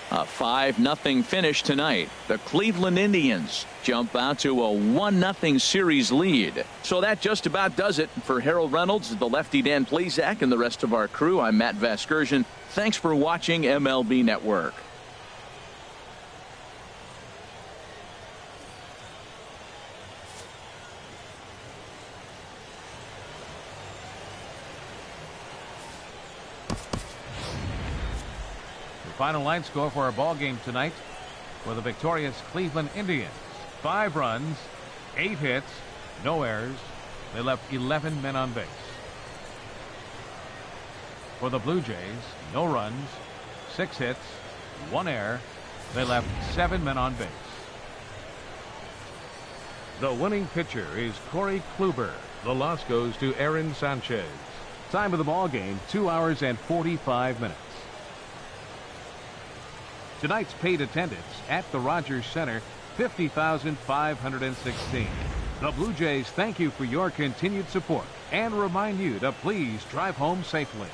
A 5-0 finish tonight. The Cleveland Indians jump out to a 1-0 series lead. So that just about does it for Harold Reynolds, the lefty Dan Plesac, and the rest of our crew. I'm Matt Vasgersian. Thanks for watching MLB Network. Final line score for our ball game tonight for the victorious Cleveland Indians: 5 runs, 8 hits, no errors. They left 11 men on base. For the Blue Jays, no runs, 6 hits, 1 error. They left 7 men on base. The winning pitcher is Corey Kluber. The loss goes to Aaron Sanchez. Time of the ball game, 2 hours and 45 minutes. Tonight's paid attendance at the Rogers Center, 50,516. The Blue Jays thank you for your continued support and remind you to please drive home safely.